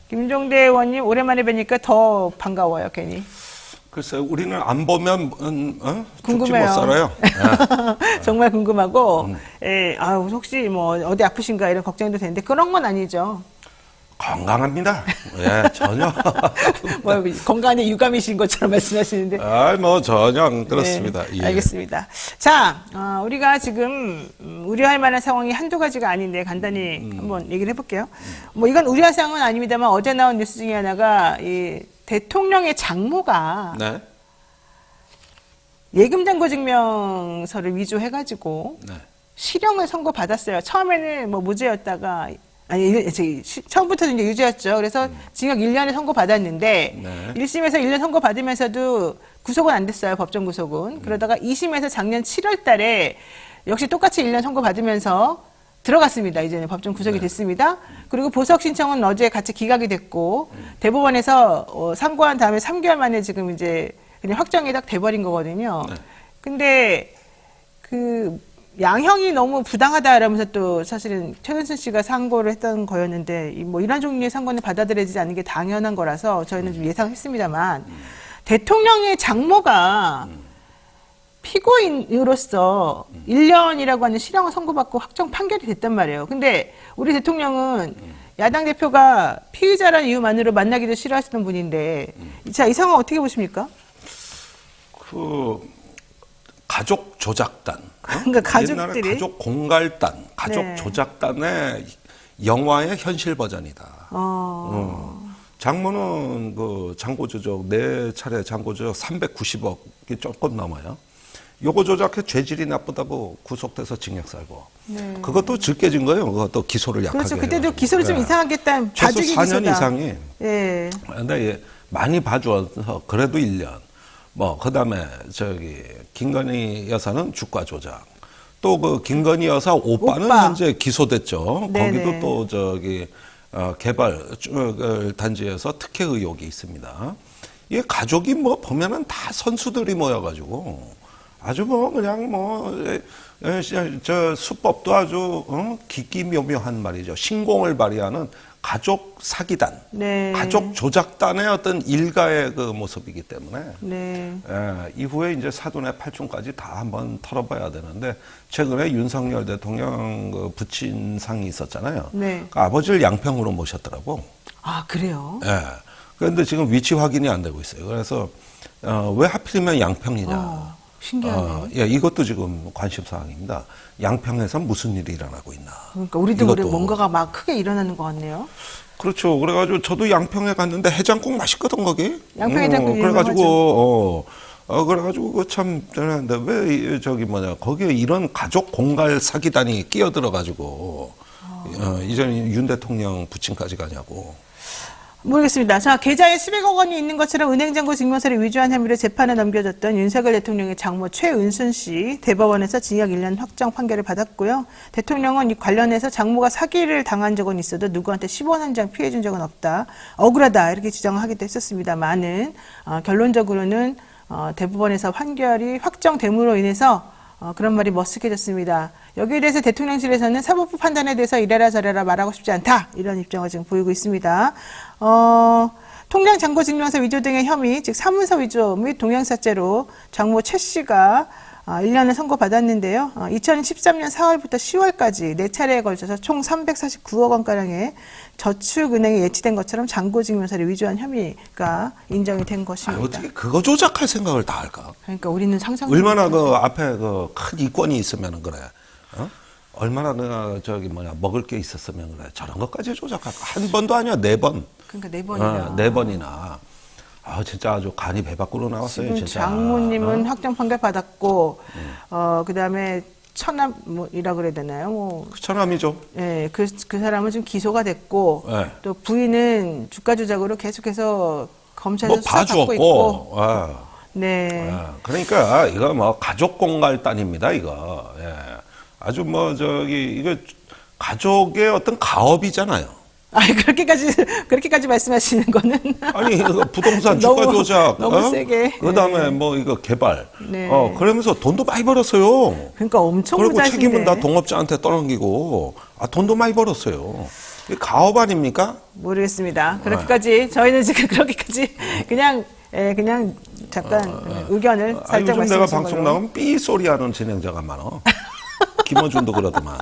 A: 김종대 의원님 오랜만에 뵈니까 더 반가워요, 괜히.
E: 글쎄요, 우리는 안 보면 죽지
A: 궁금해요.
E: 못 살아요.
A: 정말 궁금하고, 예, 아우, 혹시 뭐 어디 아프신가 이런 걱정도 되는데 그런 건 아니죠.
E: 건강합니다. 예, 전혀.
A: 뭐 건강에 유감이신 것처럼 말씀하시는데.
E: 뭐 전혀 안 그렇습니다.
A: 네,
E: 예.
A: 알겠습니다. 자, 우리가 지금 우려할 만한 상황이 한두 가지가 아닌데 간단히 한번 얘기를 해볼게요. 뭐 이건 우려할 상황은 아닙니다만 어제 나온 뉴스 중에 하나가 이 대통령의 장모가
E: 네.
A: 예금잔고 증명서를 위조해가지고
E: 네.
A: 실형을 선고받았어요. 처음에는 뭐 무죄였다가 처음부터 이제 유죄였죠. 그래서 징역 1년을 선고받았는데
E: 네.
A: 1심에서 1년 선고받으면서도 구속은 안 됐어요. 법정 구속은. 그러다가 2심에서 작년 7월 달에 역시 똑같이 1년 선고받으면서 들어갔습니다. 이제는 법정 구속이 됐습니다. 그리고 보석 신청은 어제 같이 기각이 됐고 대법원에서 상고한 다음에 3개월 만에 지금 이제 그냥 확정이 딱 돼버린 거거든요. 근데 그 양형이 너무 부당하다 이러면서 또 사실은 최은순 씨가 상고를 했던 거였는데 뭐 이런 종류의 상고는 받아들여지지 않는 게 당연한 거라서 저희는 좀 예상했습니다만 대통령의 장모가 피고인으로서 1년이라고 하는 실형을 선고받고 확정 판결이 됐단 말이에요. 근데 우리 대통령은 야당 대표가 피의자라는 이유만으로 만나기도 싫어하시던 분인데 자, 이 상황 어떻게 보십니까?
E: 그 가족 조작단.
A: 그러니까 가족들이
E: 옛날에 가족 공갈단, 가족
A: 네.
E: 조작단의 영화의 현실 버전이다. 장모는 그 잔고 조작, 4차례 잔고 조작 390억이 조금 넘어요. 요거 조작해 죄질이 나쁘다고 구속돼서 징역 살고. 그것도 적게진 거예요. 그것도 기소를 약하게.
A: 그렇죠. 그때도
E: 해가지고.
A: 기소를 좀
E: 예.
A: 이상하겠다.
E: 최소
A: 봐주기
E: 4년
A: 기소다.
E: 이상이.
A: 예.
E: 근데 예, 많이 봐줘서 그래도 1년. 뭐 그다음에 저기 김건희 여사는 주가 조작. 또 그 김건희 여사 오빠는
A: 오빠.
E: 현재 기소됐죠.
A: 네네.
E: 거기도 또 저기 개발 단지에서 특혜 의혹이 있습니다. 이게 가족이 뭐 보면은 다 선수들이 모여가지고 아주 뭐 그냥 뭐 저 수법도 아주 기기묘묘한 말이죠. 신공을 발휘하는 가족 사기단,
A: 네.
E: 가족 조작단의 어떤 일가의 그 모습이기 때문에
A: 네.
E: 이후에 이제 사돈의 팔촌까지 다 한번 털어봐야 되는데 최근에 윤석열 대통령 그 부친상이 있었잖아요.
A: 네.
E: 그 아버지를 양평으로 모셨더라고.
A: 아, 그래요?
E: 예. 그런데 지금 위치 확인이 안 되고 있어요. 그래서 왜 하필이면 양평이냐.
A: 신기하네.
E: 예, 이것도 지금 관심 사항입니다. 양평에서 무슨 일이 일어나고 있나.
A: 그러니까 우리도 모르게
E: 이것도.
A: 뭔가가 막 크게 일어나는 것 같네요.
E: 그렇죠. 그래가지고 저도 양평에 갔는데 해장국 맛있거든 거기.
A: 양평 해장국
E: 그래가지고 그래가지고 그참 대단한데 왜 저기 뭐냐 거기에 이런 가족 공갈 사기단이 끼어들어가지고 이제 윤 대통령 부친까지 가냐고.
A: 모르겠습니다. 자, 계좌에 수백억 원이 있는 것처럼 은행잔고 증명서를 위조한 혐의로 재판에 넘겨졌던 윤석열 대통령의 장모 최은순 씨 대법원에서 징역 1년 확정 판결을 받았고요. 대통령은 이 관련해서 장모가 사기를 당한 적은 있어도 누구한테 10원 한 장 피해 준 적은 없다. 억울하다 이렇게 주장하기도 했었습니다만은 결론적으로는 대법원에서 판결이 확정됨으로 인해서 그런 말이 머쓱해졌습니다. 여기에 대해서 대통령실에서는 사법부 판단에 대해서 이래라 저래라 말하고 싶지 않다. 이런 입장을 지금 보이고 있습니다. 통장 잔고 증명서 위조 등의 혐의, 즉 사문서 위조 및 동향사죄로 장모 최 씨가 1년을 선고받았는데요. 2013년 4월부터 10월까지 4차례에 걸쳐서 총 349억 원가량의 저축은행에 예치된 것처럼 잔고증명서를 위조한 혐의가 인정이 된 것입니다.
E: 어떻게 그거 조작할 생각을 다 할까?
A: 그러니까 우리는 상상도
E: 얼마나
A: 못하죠.
E: 그 앞에 그 큰 이권이 있으면 그래. 얼마나 그 저기 뭐냐 먹을 게 있었으면 그래. 저런 것까지 조작할까? 한 번도 아니야 4번.
A: 그러니까 4번이나.
E: 4번이나. 진짜 아주 간이 배 밖으로 나왔어요.
A: 지금
E: 진짜.
A: 장모님은 확정 판결 받았고, 그다음에 처남이라 그래야 되나요? 뭐,
E: 처남이죠.
A: 예, 그 사람은 지금 기소가 됐고,
E: 네.
A: 또 부인은 주가 조작으로 계속해서 검찰에서
E: 뭐
A: 수사받고 있고,
E: 봐주었고.
A: 네.
E: 그러니까 이거 뭐 가족 공갈단입니다. 이거. 예. 아주 뭐 저기 이거 가족의 어떤 가업이잖아요.
A: 아니 그렇게까지 말씀하시는 거는
E: 아니 이거 부동산
A: 너무-
E: 주가 조작,
A: 너무 세게.
E: 그다음에
A: 네.
E: 뭐 이거 개발,
A: 네.
E: 그러면서 돈도 많이 벌었어요.
A: 그러니까 엄청
E: 그리고
A: 부자신데.
E: 책임은 다 동업자한테 떠넘기고, 돈도 많이 벌었어요. 이게 가업 아닙니까?
A: 모르겠습니다. 그렇게까지 저희는 지금 그렇게까지 그냥 잠깐 의견을
E: 아니,
A: 살짝
E: 요즘 내가
A: 말씀하신
E: 방송
A: 걸로.
E: 나오면 삐 소리 하는 진행자가 많아. 김어준도 그러더만.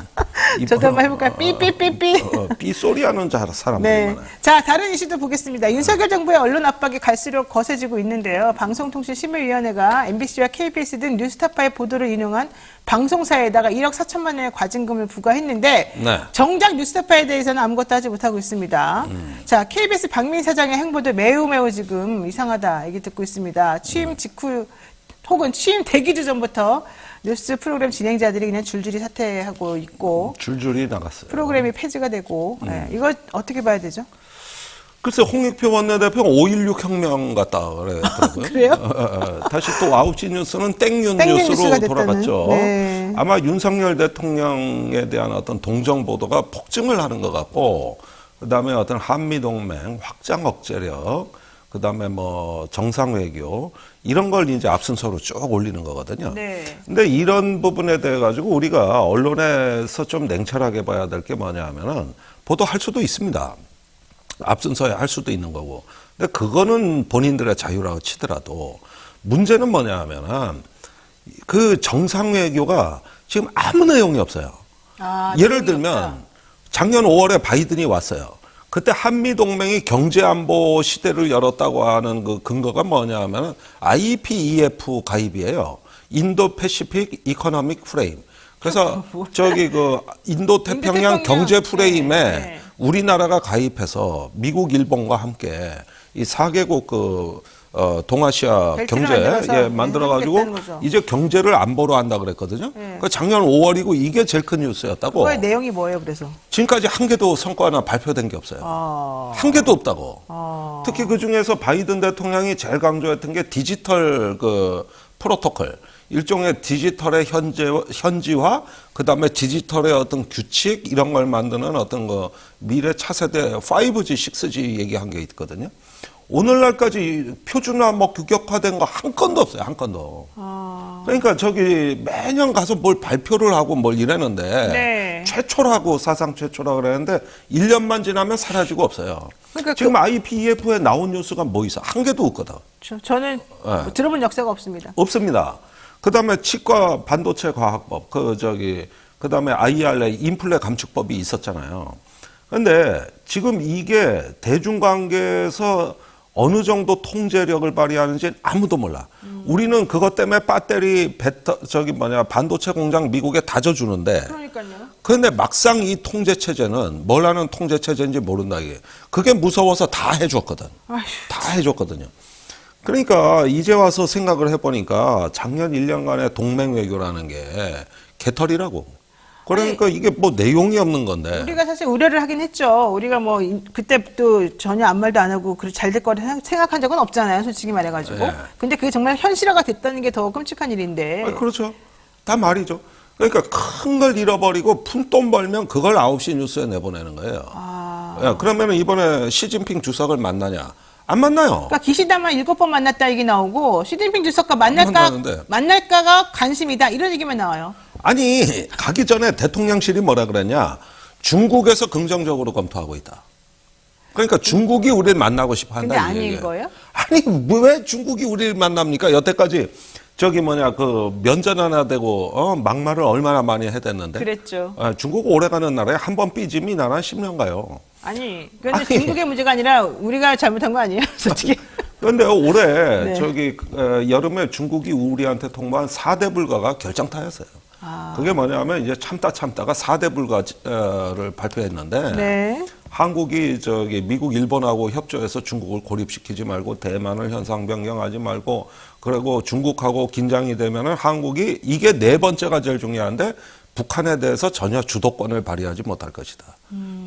A: 저도 한번 해볼까요? 삐삐삐삐.
E: 삐 소리 하는 사람들이
A: 네.
E: 많아요.
A: 자, 다른 이슈도 보겠습니다. 윤석열 정부의 언론 압박이 갈수록 거세지고 있는데요. 방송통신심의위원회가 MBC와 KBS 등 뉴스타파의 보도를 인용한 방송사에다가 1억 4천만 원의 과징금을 부과했는데
E: 네.
A: 정작 뉴스타파에 대해서는 아무것도 하지 못하고 있습니다. 자, KBS 박민 사장의 행보도 매우 지금 이상하다 얘기 듣고 있습니다. 취임 직후 혹은 취임 대기 전부터 뉴스 프로그램 진행자들이 그냥 줄줄이 사퇴하고 있고
E: 줄줄이 나갔어요.
A: 프로그램이 폐지가 되고 이거 어떻게 봐야 되죠?
E: 글쎄 홍익표 원내대표가 5.16 혁명 같다 그랬더라고요.
A: 그래요?
E: 다시 또 9시 뉴스는 땡윤
A: 땡윤
E: 뉴스로
A: 뉴스가 됐다는.
E: 돌아갔죠.
A: 네.
E: 아마 윤석열 대통령에 대한 어떤 동정 보도가 폭증을 하는 것 같고, 그다음에 어떤 한미동맹 확장 억제력, 그다음에 뭐 정상 외교 이런 걸 이제 앞순서로 쭉 올리는 거거든요.
A: 네.
E: 근데 이런 부분에 대해 가지고 우리가 언론에서 좀 냉철하게 봐야 될 게 뭐냐 하면은 보도할 수도 있습니다. 앞순서에 할 수도 있는 거고. 근데 그거는 본인들의 자유라고 치더라도 문제는 뭐냐 하면은 그 정상 외교가 지금 아무 내용이 없어요.
A: 아,
E: 예를
A: 내용이
E: 들면
A: 없다.
E: 작년 5월에 바이든이 왔어요. 그때 한미동맹이 경제안보 시대를 열었다고 하는 그 근거가 뭐냐 하면 IPEF 가입이에요. 인도 패시픽 이코노믹 프레임. 그래서 저기 그 인도 태평양
A: 인도태평양.
E: 경제 프레임에
A: 네.
E: 우리나라가 가입해서 미국, 일본과 함께 이 4개국 그 동아시아
A: 벨트를
E: 경제
A: 만들어서,
E: 만들어가지고
A: 하겠다는 거죠.
E: 이제 경제를 안보로 한다 그랬거든요. 그 작년 5월이고 이게 제일 큰 뉴스였다고.
A: 그거의 내용이 뭐예요, 그래서?
E: 지금까지 한 개도 성과나 발표된 게 없어요. 한 개도 없다고. 특히 그 중에서 바이든 대통령이 제일 강조했던 게 디지털 그 프로토콜. 일종의 디지털의 현지화, 그 다음에 디지털의 어떤 규칙, 이런 걸 만드는 어떤 그 미래 차세대 5G, 6G 얘기한 게 있거든요. 오늘날까지 표준화 뭐 규격화된 거 한 건도 없어요, 한 건도. 그러니까 저기 매년 가서 뭘 발표를 하고 뭘 이랬는데
A: 네.
E: 최초라고 사상 최초라 그랬는데 1년만 지나면 사라지고 없어요.
A: 그러니까
E: 지금 IPEF에 나온 뉴스가 뭐 있어? 한 개도 없거든.
A: 저는 뭐 들어본 역사가 없습니다.
E: 없습니다. 그다음에 치과 반도체 과학법, 그다음에 IRA 인플레 감축법이 있었잖아요. 근데 지금 이게 대중관계에서 어느 정도 통제력을 발휘하는지 아무도 몰라. 우리는 그것 때문에 배터리, 반도체 공장 미국에 다져주는데.
A: 그러니까요.
E: 그런데 막상 이 통제 체제는 뭘 하는 통제 체제인지 모른다 이게. 그게 무서워서 다 해줬거든. 다 해줬거든요. 그러니까 이제 와서 생각을 해보니까 작년 1년간의 동맹 외교라는 게 개털이라고. 그러니까 이게 뭐 내용이 없는 건데.
A: 우리가 사실 우려를 하긴 했죠. 우리가 뭐 그때 또 전혀 아무 말도 안 하고 잘 될 거라 생각한 적은 없잖아요. 솔직히 말해가지고.
E: 네.
A: 근데 그게 정말 현실화가 됐다는 게 더 끔찍한 일인데.
E: 그렇죠. 다 말이죠. 그러니까 큰 걸 잃어버리고 푼돈 벌면 그걸 9시 뉴스에 내보내는 거예요. 야, 그러면 이번에 시진핑 주석을 만나냐? 안 만나요.
A: 그러니까 기시다만 7번 만났다 얘기 나오고 시진핑 주석과
E: 만나는데.
A: 만날까가 관심이다 이런 얘기만 나와요.
E: 아니, 가기 전에 대통령실이 뭐라 그랬냐? 중국에서 긍정적으로 검토하고 있다. 그러니까 중국이 우리를 만나고 싶어 한다.
A: 근데
E: 이
A: 아닌
E: 얘기예요.
A: 거예요?
E: 아니, 왜 중국이 우리를 만납니까? 여태까지 면전 하나 되고 막말을 얼마나 많이 해댔는데.
A: 그랬죠.
E: 중국 오래가는 나라에 한 번 삐짐이 나란 10년 가요.
A: 아니, 그런데
E: 아니.
A: 중국의 문제가 아니라 우리가 잘못한 거 아니에요? 솔직히.
E: 그런데 올해
A: 네.
E: 여름에 중국이 우리한테 통보한 4대 불가가 결정타였어요. 그게 뭐냐면 이제 참다가 4대 불가를 발표했는데
A: 네.
E: 한국이 미국, 일본하고 협조해서 중국을 고립시키지 말고 대만을 현상 변경하지 말고 그리고 중국하고 긴장이 되면은 한국이 이게 네 번째가 제일 중요한데 북한에 대해서 전혀 주도권을 발휘하지 못할 것이다.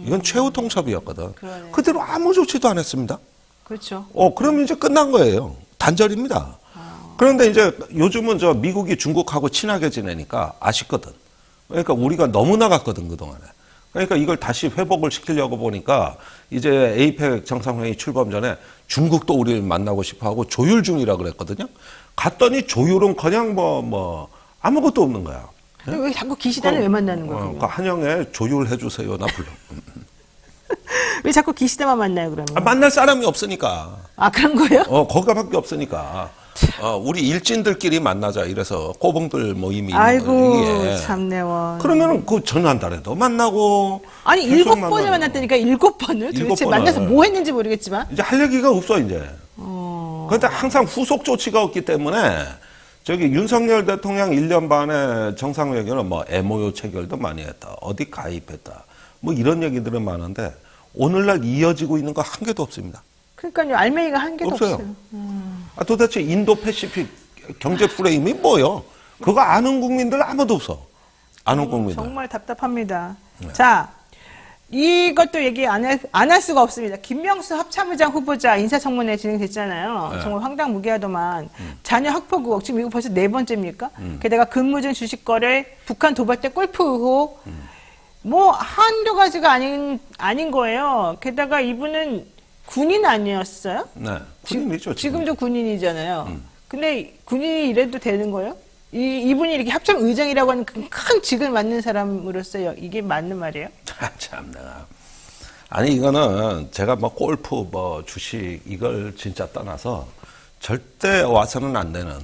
E: 이건 최후 통첩이었거든.
A: 그러네.
E: 그대로 아무 조치도 안 했습니다.
A: 그렇죠.
E: 그럼 이제 끝난 거예요. 단절입니다. 그런데 이제 요즘은 미국이 중국하고 친하게 지내니까 아쉽거든. 그러니까 우리가 너무 나갔거든, 그동안에. 그러니까 이걸 다시 회복을 시키려고 보니까 이제 에이펙 정상회의 출범 전에 중국도 우리를 만나고 싶어 하고 조율 중이라 그랬거든요. 갔더니 조율은 그냥 아무것도 없는 거야.
A: 근데 왜 자꾸 기시다를 왜 만나는 거예요?
E: 그러니까 한영에 조율해주세요. 나 불러.
A: 왜 자꾸 기시다만 만나요, 그러면?
E: 만날 사람이 없으니까.
A: 아, 그런 거예요?
E: 거기밖에 없으니까. 우리 일진들끼리 만나자 이래서 꼬봉들 모임이 있는
A: 아이고
E: 거예요.
A: 참네요.
E: 그러면은 그 전환달에도 만나고
A: 아니
E: 계속
A: 7번을
E: 만나고.
A: 만났다니까 7번을 도대체
E: 7번을.
A: 만나서 뭐 했는지 모르겠지만
E: 이제 할 얘기가 없어 이제. 그런데 항상 후속 조치가 없기 때문에 저기 윤석열 대통령 1년 반의 정상회견은 뭐 MOU 체결도 많이 했다. 어디 가입했다. 뭐 이런 얘기들은 많은데 오늘날 이어지고 있는 거 한 개도 없습니다.
A: 그러니까요 알맹이가 한 개도
E: 없어요.
A: 없어요.
E: 도대체 인도 패시픽 경제 프레임이 뭐요? 그거 아는 국민들 아무도 없어. 아는 국민들.
A: 정말 답답합니다. 자, 이것도 얘기 안 할 수가 없습니다. 김명수 합참의장 후보자 인사청문회 진행됐잖아요. 정말 황당무계하더만. 자녀 학폭 의혹, 지금 이거 벌써 4번째입니까? 게다가 근무 중 주식 거래, 북한 도발 때 골프 의혹, 뭐 한두 가지가 아닌 거예요. 게다가 이분은 군인 아니었어요?
E: 네. 군인이죠.
A: 지금도 군인이잖아요. 근데 군인이 이래도 되는 거예요? 이분이 이렇게 합참 의장이라고 하는 그 큰 직을 맡는 사람으로서 이게 맞는 말이에요?
E: 참 내가. 아니 이거는 제가 뭐 골프 뭐 주식 이걸 진짜 떠나서 절대 와서는 안 되는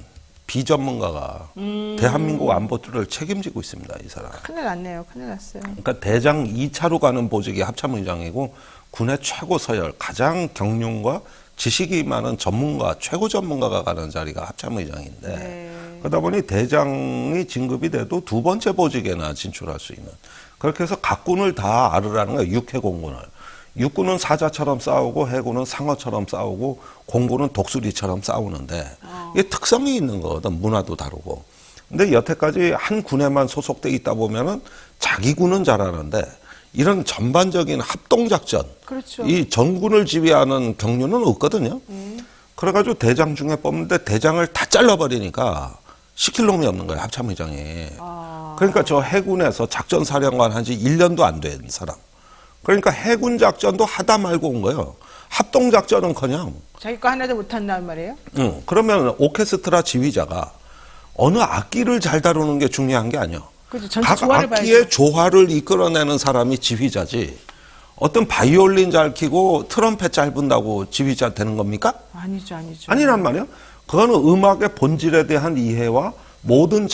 E: 비전문가가 대한민국 안보를 책임지고 있습니다. 이 사람.
A: 큰일 났네요. 큰일 났어요.
E: 그러니까 대장 2차로 가는 보직이 합참의장이고 군의 최고 서열, 가장 경륜과 지식이 많은 전문가, 최고 전문가가 가는 자리가 합참의장인데
A: 네.
E: 그러다 보니 대장이 진급이 돼도 2번째 보직에나 진출할 수 있는 그렇게 해서 각 군을 다 아르라는 거예요. 육해공군을. 육군은 사자처럼 싸우고 해군은 상어처럼 싸우고 공군은 독수리처럼 싸우는데 이게 특성이 있는 거거든. 문화도 다르고. 근데 여태까지 한 군에만 소속돼 있다 보면은 자기 군은 잘하는데 이런 전반적인 합동작전,
A: 그렇죠.
E: 이 전군을 지휘하는 경륜은 없거든요. 그래가지고 대장 중에 뽑는데 대장을 다 잘라버리니까 시킬 놈이 없는 거예요, 합참의장이. 그러니까 저 해군에서 작전사령관 한 지 1년도 안 된 사람. 그러니까 해군 작전도 하다 말고 온 거예요. 합동작전은커녕.
A: 자기 거 하나도 못한다는 말이에요?
E: 그러면 오케스트라 지휘자가 어느 악기를 잘 다루는 게 중요한 게 아니야.
A: 그렇죠. 전체
E: 각
A: 조화를
E: 악기의
A: 봐야죠.
E: 조화를 이끌어내는 사람이 지휘자지. 어떤 바이올린 잘 키고 트럼펫 잘 분다고 지휘자 되는 겁니까?
A: 아니죠.
E: 아니란 말이야. 그거는 음악의 본질에 대한 이해와 모든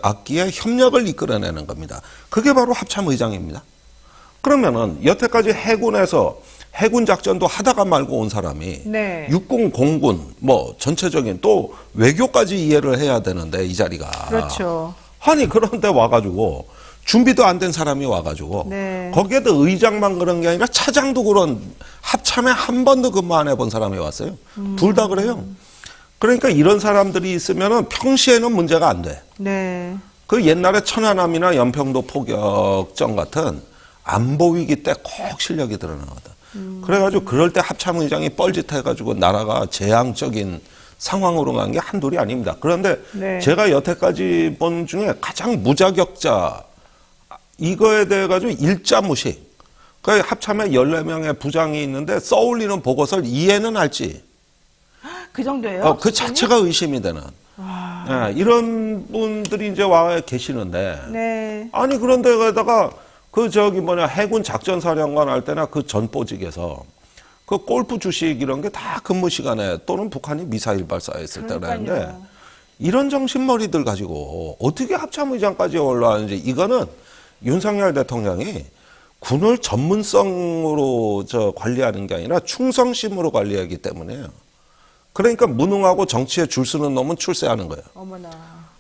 E: 악기의 협력을 이끌어내는 겁니다. 그게 바로 합참의장입니다. 그러면은 여태까지 해군에서 해군 작전도 하다가 말고 온 사람이
A: 네.
E: 육군, 공군 뭐 전체적인 또 외교까지 이해를 해야 되는데 이 자리가.
A: 그렇죠.
E: 아니 그런데 와가지고 준비도 안 된 사람이 와가지고
A: 네.
E: 거기에도 의장만 그런 게 아니라 차장도 그런 합참에 한 번도 근무 안 해본 사람이 왔어요. 둘 다 그래요. 그러니까 이런 사람들이 있으면은 평시에는 문제가 안 돼.
A: 네.
E: 그 옛날에 천안함이나 연평도 포격전 같은 안보 위기 때 꼭 실력이 드러나거든. 그래가지고 그럴 때 합참의장이 뻘짓해가지고 나라가 재앙적인 상황으로 간 게 한둘이 아닙니다. 그런데
A: 네.
E: 제가 여태까지 본 중에 가장 무자격자 이거에 대해 가지고 일자 무시. 그 합참에 14명의 부장이 있는데 써올리는 보고서를 이해는 할지.
A: 그 정도예요?
E: 그 자체가 의심이 되는. 네, 이런 분들이 이제 와 계시는데.
A: 네.
E: 아니 그런데 게다가 해군 작전사령관 할 때나 그 전보직에서 그 골프 주식 이런 게 다 근무 시간에 또는 북한이 미사일 발사했을 때라는데
A: 그러니까요.
E: 이런 정신머리들 가지고 어떻게 합참의장까지 올라왔는지 이거는 윤석열 대통령이 군을 전문성으로 관리하는 게 아니라 충성심으로 관리하기 때문에요. 그러니까 무능하고 정치에 줄 서는 놈은 출세하는 거예요.
A: 어머나.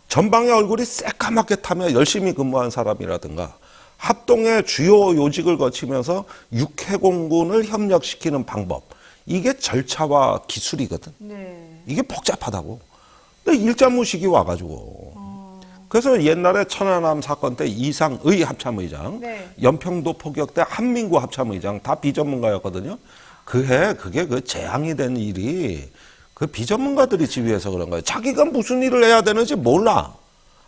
E: 전방의 얼굴이 새까맣게 타며 열심히 근무한 사람이라든가 합동의 주요 요직을 거치면서 육해공군을 협력시키는 방법. 이게 절차와 기술이거든.
A: 네.
E: 이게 복잡하다고. 근데 일자무식이 와가지고. 그래서 옛날에 천안함 사건 때 이상의 합참의장,
A: 네.
E: 연평도 포격 때 한민구 합참의장 다 비전문가였거든요. 그게 그 재앙이 된 일이 그 비전문가들이 지휘해서 그런 거예요. 자기가 무슨 일을 해야 되는지 몰라.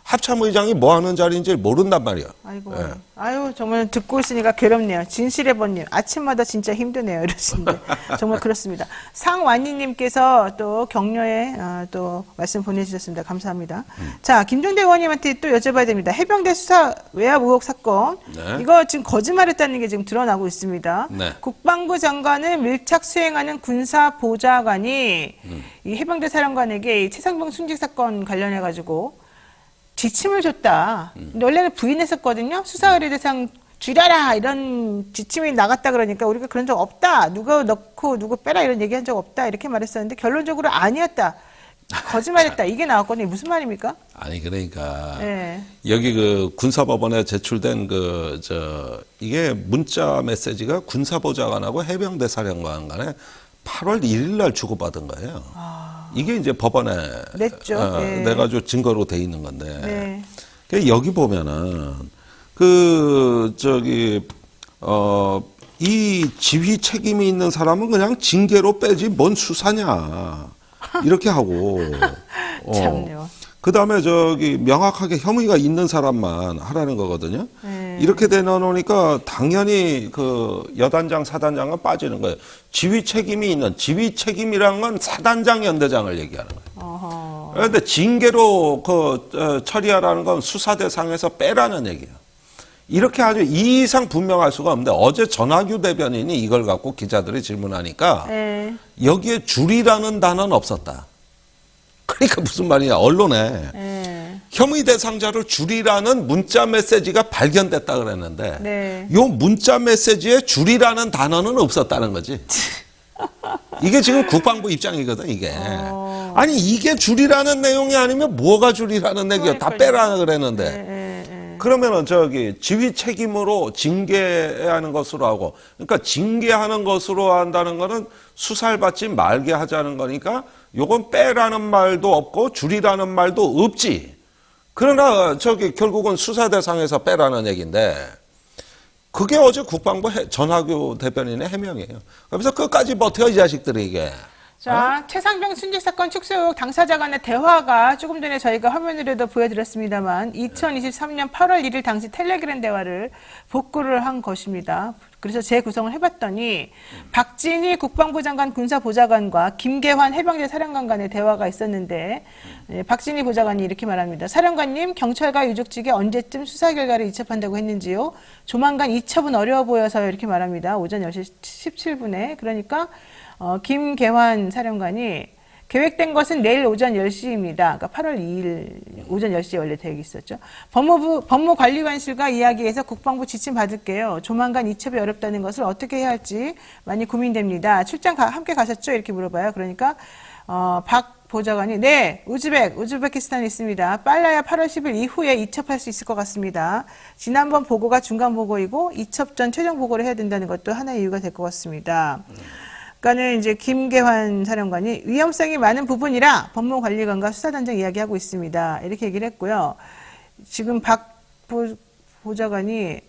E: 합참의장이 뭐 하는 자리인지 모른단 말이야.
A: 아이고,
E: 예.
A: 아유 정말 듣고 있으니까 괴롭네요. 진실의 번님 아침마다 진짜 힘드네요. 이러시는데 정말 그렇습니다. 상완희님께서 또 격려의 또 말씀 보내주셨습니다. 감사합니다. 자, 김종대 의원님한테 또 여쭤봐야 됩니다. 해병대 수사 외압 의혹 사건
E: 네.
A: 이거 지금 거짓말했다는 게 지금 드러나고 있습니다.
E: 네.
A: 국방부 장관을 밀착 수행하는 군사보좌관이 이 해병대 사령관에게 이 최상병 순직 사건 관련해 가지고 지침을 줬다. 근데 원래는 부인했었거든요. 수사 의뢰 대상 줄여라 이런 지침이 나갔다 그러니까 우리가 그런 적 없다. 누가 넣고 누구 빼라 이런 얘기한 적 없다. 이렇게 말했었는데 결론적으로 아니었다. 거짓말했다. 이게 나왔거든요. 무슨 말입니까?
E: 아니 그러니까
A: 네.
E: 여기 그 군사법원에 제출된 이게 문자 메시지가 군사보좌관하고 해병대 사령관 간에 8월 1일 날 주고받은 거예요. 이게 이제 법원에
A: 냈죠. 네.
E: 내가지고 증거로 돼 있는 건데.
A: 네.
E: 그 여기 보면은 이 지휘 책임이 있는 사람은 그냥 징계로 빼지 뭔 수사냐 이렇게 하고.
A: 참요.
E: 그 다음에 명확하게 혐의가 있는 사람만 하라는 거거든요. 이렇게 되놓으니까 당연히 그 여단장, 사단장은 빠지는 거예요. 지휘 책임이라는 건 사단장, 연대장을 얘기하는 거예요. 그런데 징계로 처리하라는 건 수사 대상에서 빼라는 얘기예요. 이렇게 아주 이 이상 분명할 수가 없는데 어제 전하규 대변인이 이걸 갖고 기자들이 질문하니까 여기에 줄이라는 단어는 없었다. 그러니까 무슨 말이냐, 언론에 혐의 대상자를 줄이라는 문자 메시지가 발견됐다 그랬는데 요 문자 메시지에 줄이라는 단어는 없었다는 거지. 이게 지금 국방부 입장이거든, 이게. 아니 이게 줄이라는 내용이 아니면 뭐가 줄이라는 얘기야. 다 빼라 그랬는데. 그러면은 지휘 책임으로 징계하는 것으로 하고, 그러니까 징계하는 것으로 한다는 거는 수사를 받지 말게 하자는 거니까 요건 빼라는 말도 없고 줄이라는 말도 없지. 그러나 결국은 수사 대상에서 빼라는 얘기인데 그게 어제 국방부 전하규 대변인의 해명이에요. 그래서 끝까지 버텨 이 자식들이 이게.
A: 자, 최상병 순직 사건 축소 의혹 당사자 간의 대화가 조금 전에 저희가 화면으로도 보여드렸습니다만 2023년 8월 1일 당시 텔레그램 대화를 복구를 한 것입니다. 그래서 재구성을 해봤더니 박진희 국방부 장관 군사보좌관과 김계환 해병대 사령관 간의 대화가 있었는데 박진희 보좌관이 이렇게 말합니다. 사령관님, 경찰과 유족 측에 언제쯤 수사 결과를 이첩한다고 했는지요? 조만간 이첩은 어려워 보여서요. 이렇게 말합니다. 오전 10시 17분에. 그러니까 김계환 사령관이 계획된 것은 내일 오전 10시입니다. 그러니까 8월 2일 오전 10시에 원래 계획이 있었죠. 법무관리관실과 이야기해서 국방부 지침 받을게요. 조만간 이첩이 어렵다는 것을 어떻게 해야 할지 많이 고민됩니다. 출장 함께 가셨죠? 이렇게 물어봐요. 그러니까 박 보좌관이 네, 우즈베키스탄에 있습니다. 빨라야 8월 10일 이후에 이첩할 수 있을 것 같습니다. 지난번 보고가 중간 보고이고 이첩 전 최종 보고를 해야 된다는 것도 하나의 이유가 될 것 같습니다. 그러니까는 이제 김계환 사령관이 위험성이 많은 부분이라 법무관리관과 수사단장 이야기하고 있습니다. 이렇게 얘기를 했고요. 지금 박 보좌관이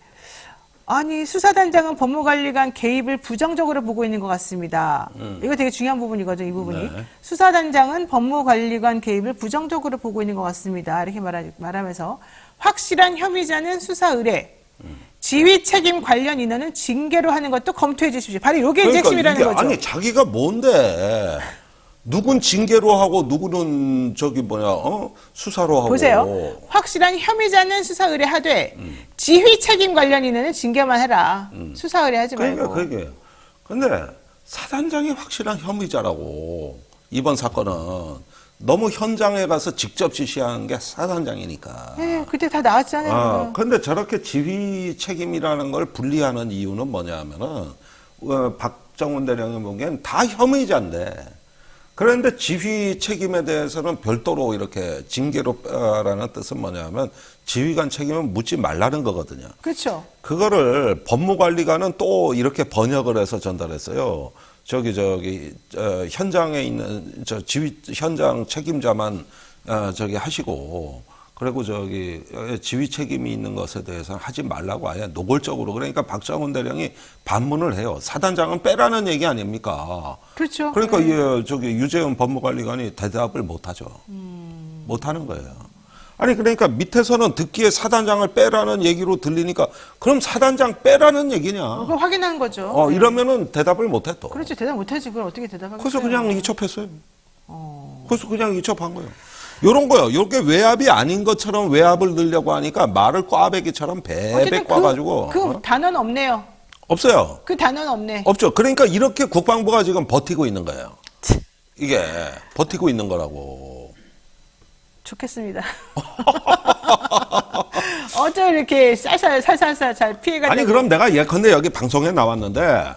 A: 아니 수사단장은 법무관리관 개입을 부정적으로 보고 있는 것 같습니다. 이거 되게 중요한 부분이거든요. 이 부분이. 네. 수사단장은 법무관리관 개입을 부정적으로 보고 있는 것 같습니다. 이렇게 말하면서 확실한 혐의자는 수사 의뢰. 지휘 책임 관련 인원은 징계로 하는 것도 검토해 주십시오. 바로 이게 그러니까 핵심이라는 거죠.
E: 아니 자기가 뭔데 누군 징계로 하고 누구는 수사로 하고.
A: 보세요. 확실한 혐의자는 수사 의뢰하되 지휘 책임 관련 인원은 징계만 해라. 수사 의뢰하지 말고.
E: 그러니까 근데 사단장이 확실한 혐의자라고 이번 사건은. 너무 현장에 가서 직접 지시하는 게 사단장이니까.
A: 네, 그때 다 나왔잖아요.
E: 근데 저렇게 지휘 책임이라는 걸 분리하는 이유는 뭐냐 하면은, 박정훈 대령이 보기엔 다 혐의자인데, 그런데 지휘 책임에 대해서는 별도로 이렇게 징계로라는 뜻은 뭐냐 하면, 지휘관 책임은 묻지 말라는 거거든요.
A: 그렇죠.
E: 그거를 법무관리관은 또 이렇게 번역을 해서 전달했어요. 현장에 있는 지휘 현장 책임자만 하시고 그리고 지휘 책임이 있는 것에 대해서는 하지 말라고 아예 노골적으로. 그러니까 박정훈 대령이 반문을 해요. 사단장은 빼라는 얘기 아닙니까?
A: 그렇죠.
E: 그러니까 유재훈 법무관리관이 대답을 못 하죠. 못 하는 거예요. 아니 그러니까 밑에서는 듣기에 사단장을 빼라는 얘기로 들리니까 그럼 사단장 빼라는 얘기냐?
A: 그걸 확인하는 거죠.
E: 이러면은 대답을 못해 또.
A: 그렇죠. 대답 못하지. 그걸 어떻게 대답하겠어요?
E: 그래서 그냥 이첩했어요. 그래서 그냥 이첩한 거예요. 요런 거요. 요게 외압이 아닌 것처럼 외압을 넣으려고 하니까 말을 꽈배기처럼 배배
A: 어쨌든
E: 꽈가지고.
A: 그 단어는 없네요.
E: 없어요.
A: 그 단어는 없네.
E: 없죠. 그러니까 이렇게 국방부가 지금 버티고 있는 거예요. 이게 버티고 있는 거라고.
A: 좋겠습니다. 어쩜 이렇게 살살살 잘 피해가지고.
E: 아니 그럼 내가 예컨대 여기 방송에 나왔는데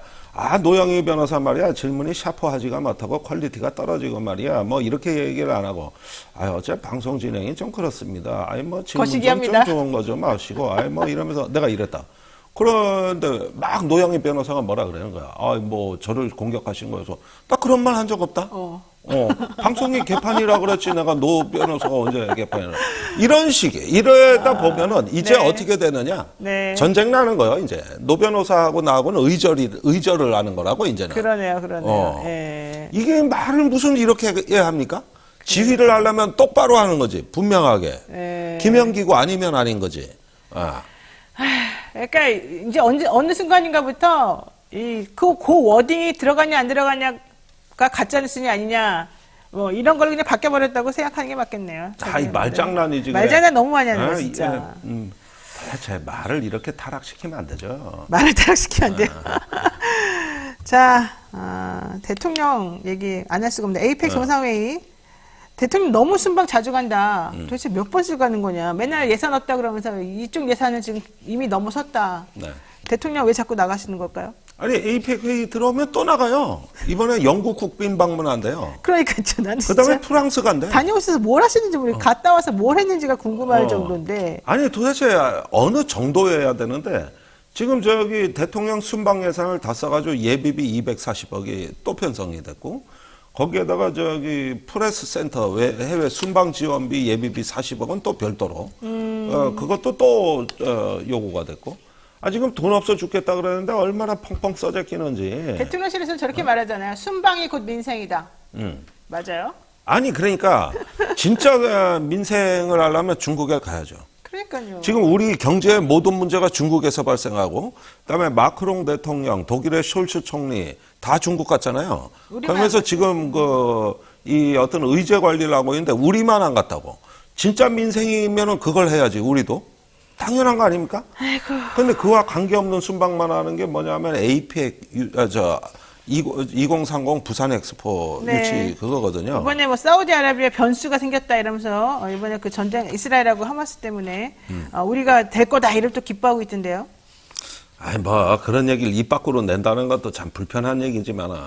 E: 노영희 변호사 말이야 질문이 샤프하지가 못하고 퀄리티가 떨어지고 말이야 뭐 이렇게 얘기를 안 하고 어째 방송 진행이 좀 그렇습니다. 뭐 질문 좀 좋은 거 좀 하시고 뭐 이러면서 내가 이랬다. 그런데 막 노영희 변호사가 뭐라 그러는 거야. 뭐 저를 공격하신 거여서 나 그런 말 한 적 없다. 방송이 개판이라 그랬지 내가 노 변호사가 언제 개판이라. 이런 식의 이러다 보면은 이제
A: 네.
E: 어떻게 되느냐.
A: 네.
E: 전쟁 나는 거예요 이제. 노 변호사하고 나하고는 의절을 하는 거라고 이제는.
A: 그러네요. 예.
E: 이게 말을 무슨 이렇게 해야 합니까? 지휘를 하려면 똑바로 하는 거지. 분명하게.
A: 예.
E: 김연기고 아니면 아닌 거지.
A: 그러니까 이제 어느 순간인가부터 그 워딩이 들어가냐 안 들어가냐가 가짜 뉴스냐 아니냐 뭐 이런 걸 그냥 바뀌어버렸다고 생각하는 게 맞겠네요.
E: 이 말장난이지.
A: 말장난 너무 많이 하는 거 진짜.
E: 제 말을 이렇게 타락시키면 안 되죠.
A: 말을 타락시키면 안 돼요. 자, 대통령 얘기 안 할 수가 없는데 에이펙 정상회의 대통령 너무 순방 자주 간다. 도대체 몇 번씩 가는 거냐. 맨날 예산 없다 그러면서 이쪽 예산은 지금 이미 넘어섰다.
E: 네.
A: 대통령 왜 자꾸 나가시는 걸까요?
E: 아니 에이펙 회의 들어오면 또 나가요. 이번에 영국 국빈 방문한대요.
A: 그러니까 나는
E: 그다음에
A: 진짜
E: 프랑스 간대.
A: 다녀오셔서 뭘 하시는지 갔다 와서 뭘 했는지가 궁금할 정도인데.
E: 아니 도대체 어느 정도여야 되는데 지금 저기 대통령 순방 예산을 다 써가지고 예비비 240억이 또 편성이 됐고 거기에다가 저기 프레스 센터 해외 순방 지원비 예비비 40억은 또 별도로 그것도 또 요구가 됐고 지금 돈 없어 죽겠다 그러는데 얼마나 펑펑 써제끼는지.
A: 대통령실에서는 저렇게 말하잖아요. 순방이 곧 민생이다. 맞아요?
E: 아니 그러니까 진짜 민생을 하려면 중국에 가야죠.
A: 그러니까요.
E: 지금 우리 경제의 모든 문제가 중국에서 발생하고 그다음에 마크롱 대통령, 독일의 숄츠 총리 다 중국 갔잖아요. 그러면서 지금 이 어떤 의제 관리를 하고 있는데 우리만 안 갔다고. 진짜 민생이면은 그걸 해야지 우리도. 당연한 거 아닙니까? 근데 그와 관계없는 순방만 하는 게 뭐냐면 에이펙 2030 부산 엑스포 유치 그거거든요.
A: 이번에 뭐 사우디아라비아 변수가 생겼다 이러면서 이번에 그 전쟁 이스라엘하고 하마스 때문에 우리가 될 거다 이를 또 기뻐하고 있던데요.
E: 뭐 그런 얘기를 입 밖으로 낸다는 것도 참 불편한 얘기지만은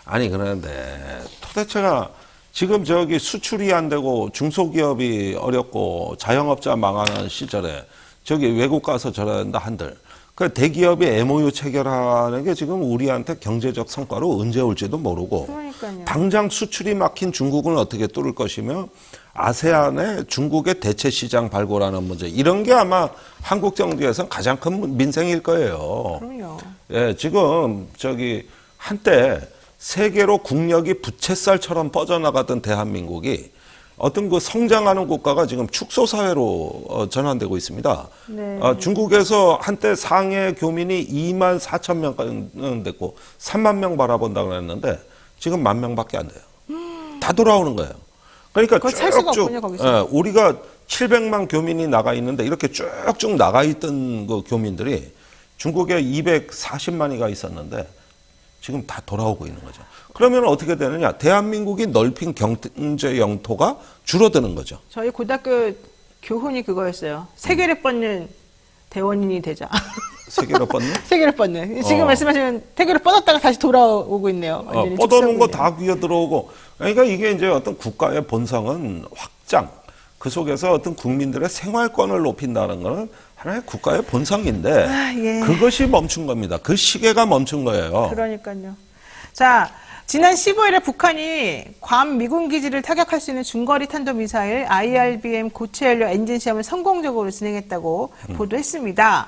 E: 그런데 도대체가 지금 저기 수출이 안 되고 중소기업이 어렵고 자영업자 망하는 시절에 저기 외국 가서 저런다 한들 그 대기업이 MOU 체결하는 게 지금 우리한테 경제적 성과로 언제 올지도 모르고
A: 그러니까요.
E: 당장 수출이 막힌 중국은 어떻게 뚫을 것이며 아세안에 중국의 대체 시장 발굴하는 문제 이런 게 아마 한국 정부에서는 가장 큰 민생일 거예요.
A: 그럼요.
E: 예, 지금 저기 한때 세계로 국력이 부채살처럼 뻗어나가던 대한민국이 어떤 그 성장하는 국가가 지금 축소 사회로 전환되고 있습니다.
A: 네.
E: 중국에서 한때 상해 교민이 2만 4천 명까지 됐고 3만 명 바라본다 그랬는데 지금 1만 명밖에 안 돼요. 다 돌아오는 거예요. 그러니까
A: 그거 찰 수가
E: 쭉쭉
A: 없군요, 거기서.
E: 우리가 700만 교민이 나가 있는데 이렇게 쭉쭉 나가 있던 그 교민들이 중국에 240만이가 있었는데 지금 다 돌아오고 있는 거죠. 그러면 어떻게 되느냐? 대한민국이 넓힌 경제 영토가 줄어드는 거죠.
A: 저희 고등학교 교훈이 그거였어요. 세계를 뻗는 대원인이 되자.
E: 세계로 뻗는?
A: 세계를 뻗는. 지금 말씀하시는 세계를 뻗었다가 다시 돌아오고 있네요. 완전히
E: 뻗어놓은 거
A: 축소하고
E: 다 귀어 들어오고. 그러니까 이게 이제 어떤 국가의 본성은 확장. 그 속에서 어떤 국민들의 생활권을 높인다는 거는 하나의 국가의 본성인데
A: 예.
E: 그것이 멈춘 겁니다. 그 시계가 멈춘 거예요.
A: 그러니까요. 자, 지난 15일에 북한이 괌 미군 기지를 타격할 수 있는 중거리 탄도미사일 IRBM 고체 연료 엔진 시험을 성공적으로 진행했다고 보도했습니다.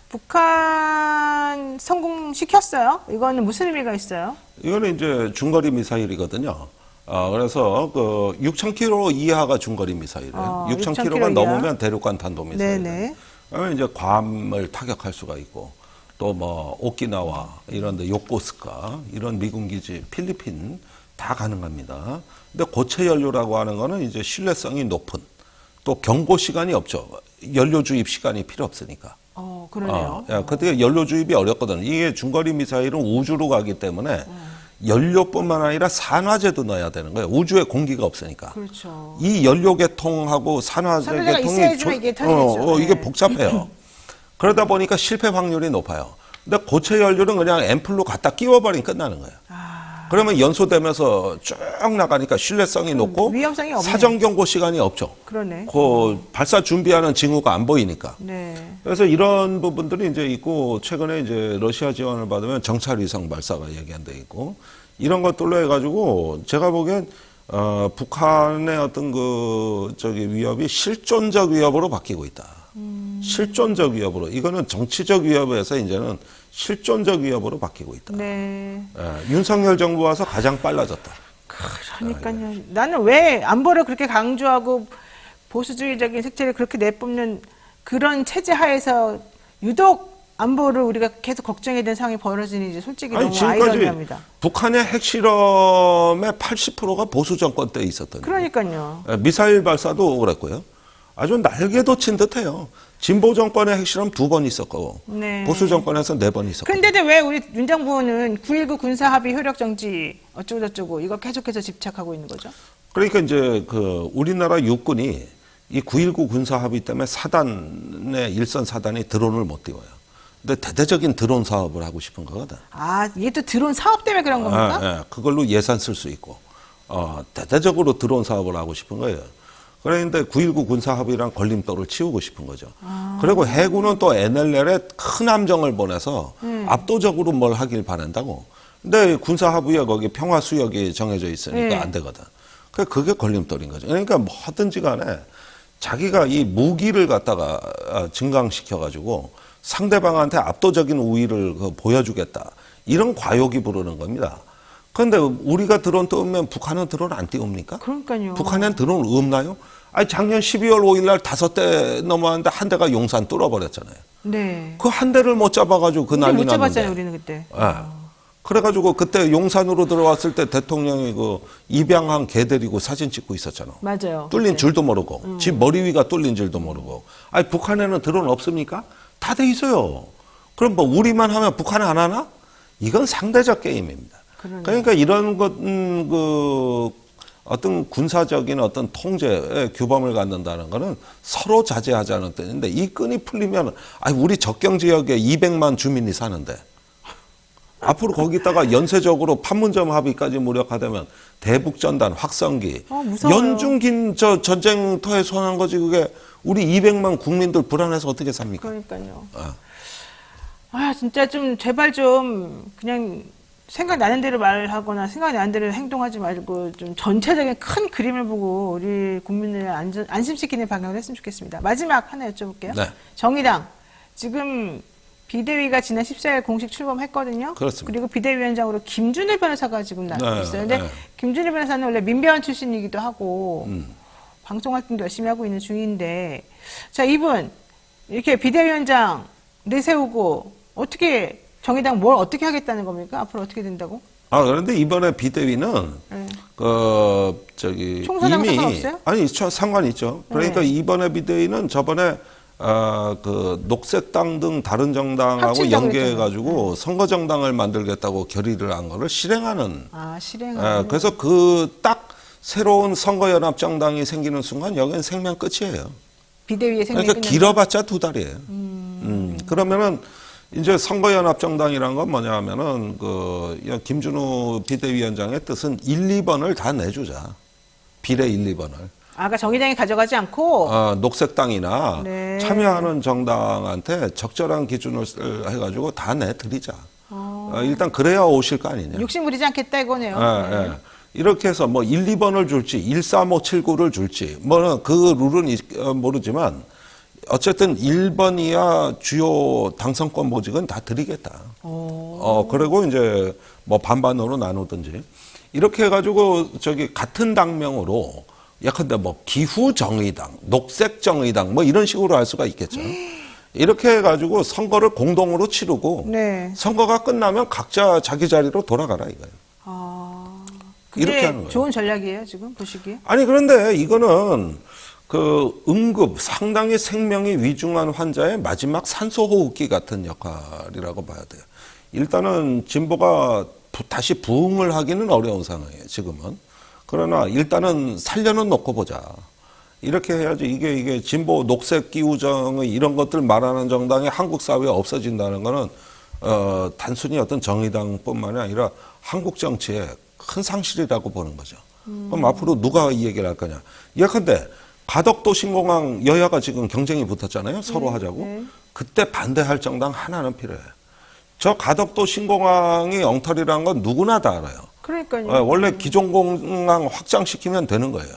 A: 북한 성공시켰어요? 이거는 무슨 의미가 있어요?
E: 이거는 이제 중거리 미사일이거든요. 그래서 그 6,000km 이하가 중거리 미사일이에요. 6,000km가
A: 6,000km
E: 넘으면 대륙간 탄도미사일.
A: 네네.
E: 그러면 이제 괌을 타격할 수가 있고 또 뭐 오키나와 이런데 요코스카 이런 미군 기지, 필리핀 다 가능합니다. 근데 고체 연료라고 하는 거는 이제 신뢰성이 높은 또 경고 시간이 없죠. 연료 주입 시간이 필요 없으니까.
A: 그러네요.
E: 그때 연료 주입이 어렵거든. 이게 중거리 미사일은 우주로 가기 때문에 연료뿐만 아니라 산화제도 넣어야 되는 거예요. 우주에 공기가 없으니까.
A: 그렇죠.
E: 이 연료 계통하고 산화제
A: 산화제가
E: 계통이
A: 있어야지만 이게 터지겠죠.
E: 이게
A: 네.
E: 복잡해요. 그러다 보니까 실패 확률이 높아요. 근데 고체 연료는 그냥 앰플로 갖다 끼워버리면 끝나는 거예요. 그러면 연소되면서 쭉 나가니까 신뢰성이 높고
A: 위험성이 없네.
E: 사전 경고 시간이 없죠.
A: 그러네.
E: 그 발사 준비하는 징후가 안 보이니까.
A: 네.
E: 그래서 이런 부분들이 이제 있고 최근에 이제 러시아 지원을 받으면 정찰 위성 발사가 예견돼 있고 이런 것들로 해가지고 제가 보기엔 북한의 어떤 위협이 실존적 위협으로 바뀌고 있다. 실존적 위협으로 이거는 정치적 위협에서 이제는 실존적 위협으로 바뀌고 있다.
A: 네.
E: 윤석열 정부 와서 가장 빨라졌다.
A: 그러니까요. 나는 왜 안보를 그렇게 강조하고 보수주의적인 색채를 그렇게 내뿜는 그런 체제 하에서 유독 안보를 우리가 계속 걱정해야 되는 상황이 벌어지는지 솔직히 너무 아이러니합니다.
E: 북한의 핵실험의 80%가 보수 정권 때 있었던.
A: 그러니까요.
E: 미사일 발사도 그랬고요. 아주 날개도 친 듯해요. 진보 정권의 핵실험 2번 있었고
A: 네.
E: 보수 정권에서 4번 있었고.
A: 그런데 왜 우리 윤 정부는 9.19 군사합의 효력 정지 어쩌고저쩌고 이거 계속해서 집착하고 있는 거죠?
E: 그러니까 이제 우리나라 육군이 이 9.19 군사합의 때문에 일선 사단이 드론을 못 띄워요. 근데 대대적인 드론 사업을 하고 싶은 거거든.
A: 이게 또 드론 사업 때문에 그런 겁니까?
E: 그걸로 예산 쓸 수 있고 대대적으로 드론 사업을 하고 싶은 거예요. 그런데 9.19 군사합의랑 걸림돌을 치우고 싶은 거죠. 그리고 해군은 또 NLL에 큰 함정을 보내서 압도적으로 뭘 하길 바란다고. 근데 군사합의에 거기 평화수역이 정해져 있으니까 안 되거든. 그게 걸림돌인 거죠. 그러니까 뭐든지 간에 자기가 이 무기를 갖다가 증강시켜가지고 상대방한테 압도적인 우위를 보여주겠다. 이런 과욕이 부르는 겁니다. 그런데 우리가 드론 띄우면 북한은 드론 안 띄웁니까?
A: 그러니까요.
E: 북한엔 드론 없나요? 작년 12월 5일 날 5대 넘어왔는데 한 대가 용산 뚫어버렸잖아요.
A: 네.
E: 그 한 대를 못 잡아가지고 그 난리
A: 못
E: 났는데.
A: 잡았잖아요, 우리는 그때.
E: 그래가지고 그때 용산으로 들어왔을 때 대통령이 입양한 개 데리고 사진 찍고 있었잖아.
A: 맞아요.
E: 뚫린
A: 그때.
E: 줄도 모르고, 집 머리 위가 뚫린 줄도 모르고. 북한에는 드론 없습니까? 다 돼 있어요. 그럼 뭐 우리만 하면 북한 안 하나? 이건 상대적 게임입니다.
A: 그러네요.
E: 그러니까 이런 것, 어떤 군사적인 어떤 통제의 규범을 갖는다는 거는 서로 자제하자는 뜻인데 이 끈이 풀리면, 우리 접경 지역에 200만 주민이 사는데 앞으로 거기다가 연쇄적으로 판문점 합의까지 무력화되면 대북전단, 확성기,
A: 무서워요.
E: 연중긴 전쟁터에 손한 거지 그게 우리 200만 국민들 불안해서 어떻게 삽니까?
A: 그러니까요. 진짜 좀 제발 좀 그냥 생각나는 대로 말하거나 생각나는 대로 행동하지 말고 좀 전체적인 큰 그림을 보고 우리 국민을 안심시키는 방향으로 했으면 좋겠습니다. 마지막 하나 여쭤볼게요.
E: 네.
A: 정의당 지금 비대위가 지난 14일 공식 출범했거든요.
E: 그렇습니다.
A: 그리고 비대위원장으로 김준일 변호사가 지금 나오고 있어요. 근데 김준일 변호사는 원래 민변 출신이기도 하고 방송 활동도 열심히 하고 있는 중인데, 자, 이분 이렇게 비대위원장 내세우고 어떻게 정의당 뭘 어떻게 하겠다는 겁니까? 앞으로 어떻게 된다고?
E: 그런데 이번에 비대위는
A: 총선하고
E: 이미
A: 상관없어요?
E: 아니 상관이 있죠. 그러니까 이번에 비대위는 저번에 녹색당 등 다른 정당하고
A: 합친다고
E: 연계해가지고 선거정당을 만들겠다고 결의를 한 거를 실행하는.
A: 실행하는.
E: 그래서 딱 새로운 선거연합정당이 생기는 순간 여기는 생명 끝이에요.
A: 비대위의 생명이
E: 그러니까 길어봤자 2달이에요. 그러면은 이제 선거연합정당이란 건 뭐냐 하면은 김준우 비대위원장의 뜻은 1, 2번을 다 내주자. 비례 1, 2번을.
A: 그러니까 정의당이 가져가지 않고
E: 녹색당이나
A: 네.
E: 참여하는 정당한테 적절한 기준을 해가지고 다 내드리자. 일단 그래야 오실 거 아니냐.
A: 욕심 부리지 않겠다 이거네요.
E: 이렇게 해서 1, 2번을 줄지 13579를 줄지 그 룰은 모르지만 어쨌든 1번 이하 주요 당선권 보직은 다 드리겠다. 그리고 이제 반반으로 나누든지 이렇게 해가지고 저기 같은 당명으로 예컨대 뭐 기후정의당, 녹색정의당 뭐 이런 식으로 할 수가 있겠죠. 이렇게 해가지고 선거를 공동으로 치르고
A: 네.
E: 선거가 끝나면 각자 자기 자리로 돌아가라 이거예요. 이렇게
A: 그게
E: 하는 거예요.
A: 좋은 전략이에요, 지금 보시기에?
E: 아니 그런데 이거는 그 응급 상당히 생명이 위중한 환자의 마지막 산소호흡기 같은 역할이라고 봐야 돼요. 일단은 진보가 다시 부흥을 하기는 어려운 상황이에요, 지금은. 그러나 일단은 살려는 놓고 보자. 이렇게 해야지 이게 진보 녹색 기후정의 이런 것들 말하는 정당이 한국 사회에 없어진다는 거는 단순히 어떤 정의당뿐만이 아니라 한국 정치의 큰 상실이라고 보는 거죠. 그럼 앞으로 누가 이 얘기를 할 거냐. 예컨대 가덕도 신공항 여야가 지금 경쟁이 붙었잖아요. 서로 하자고. 그때 반대할 정당 하나는 필요해요. 저 가덕도 신공항이 엉터리라는 건 누구나 다 알아요.
A: 그러니까요.
E: 원래 기존공항 확장시키면 되는 거예요.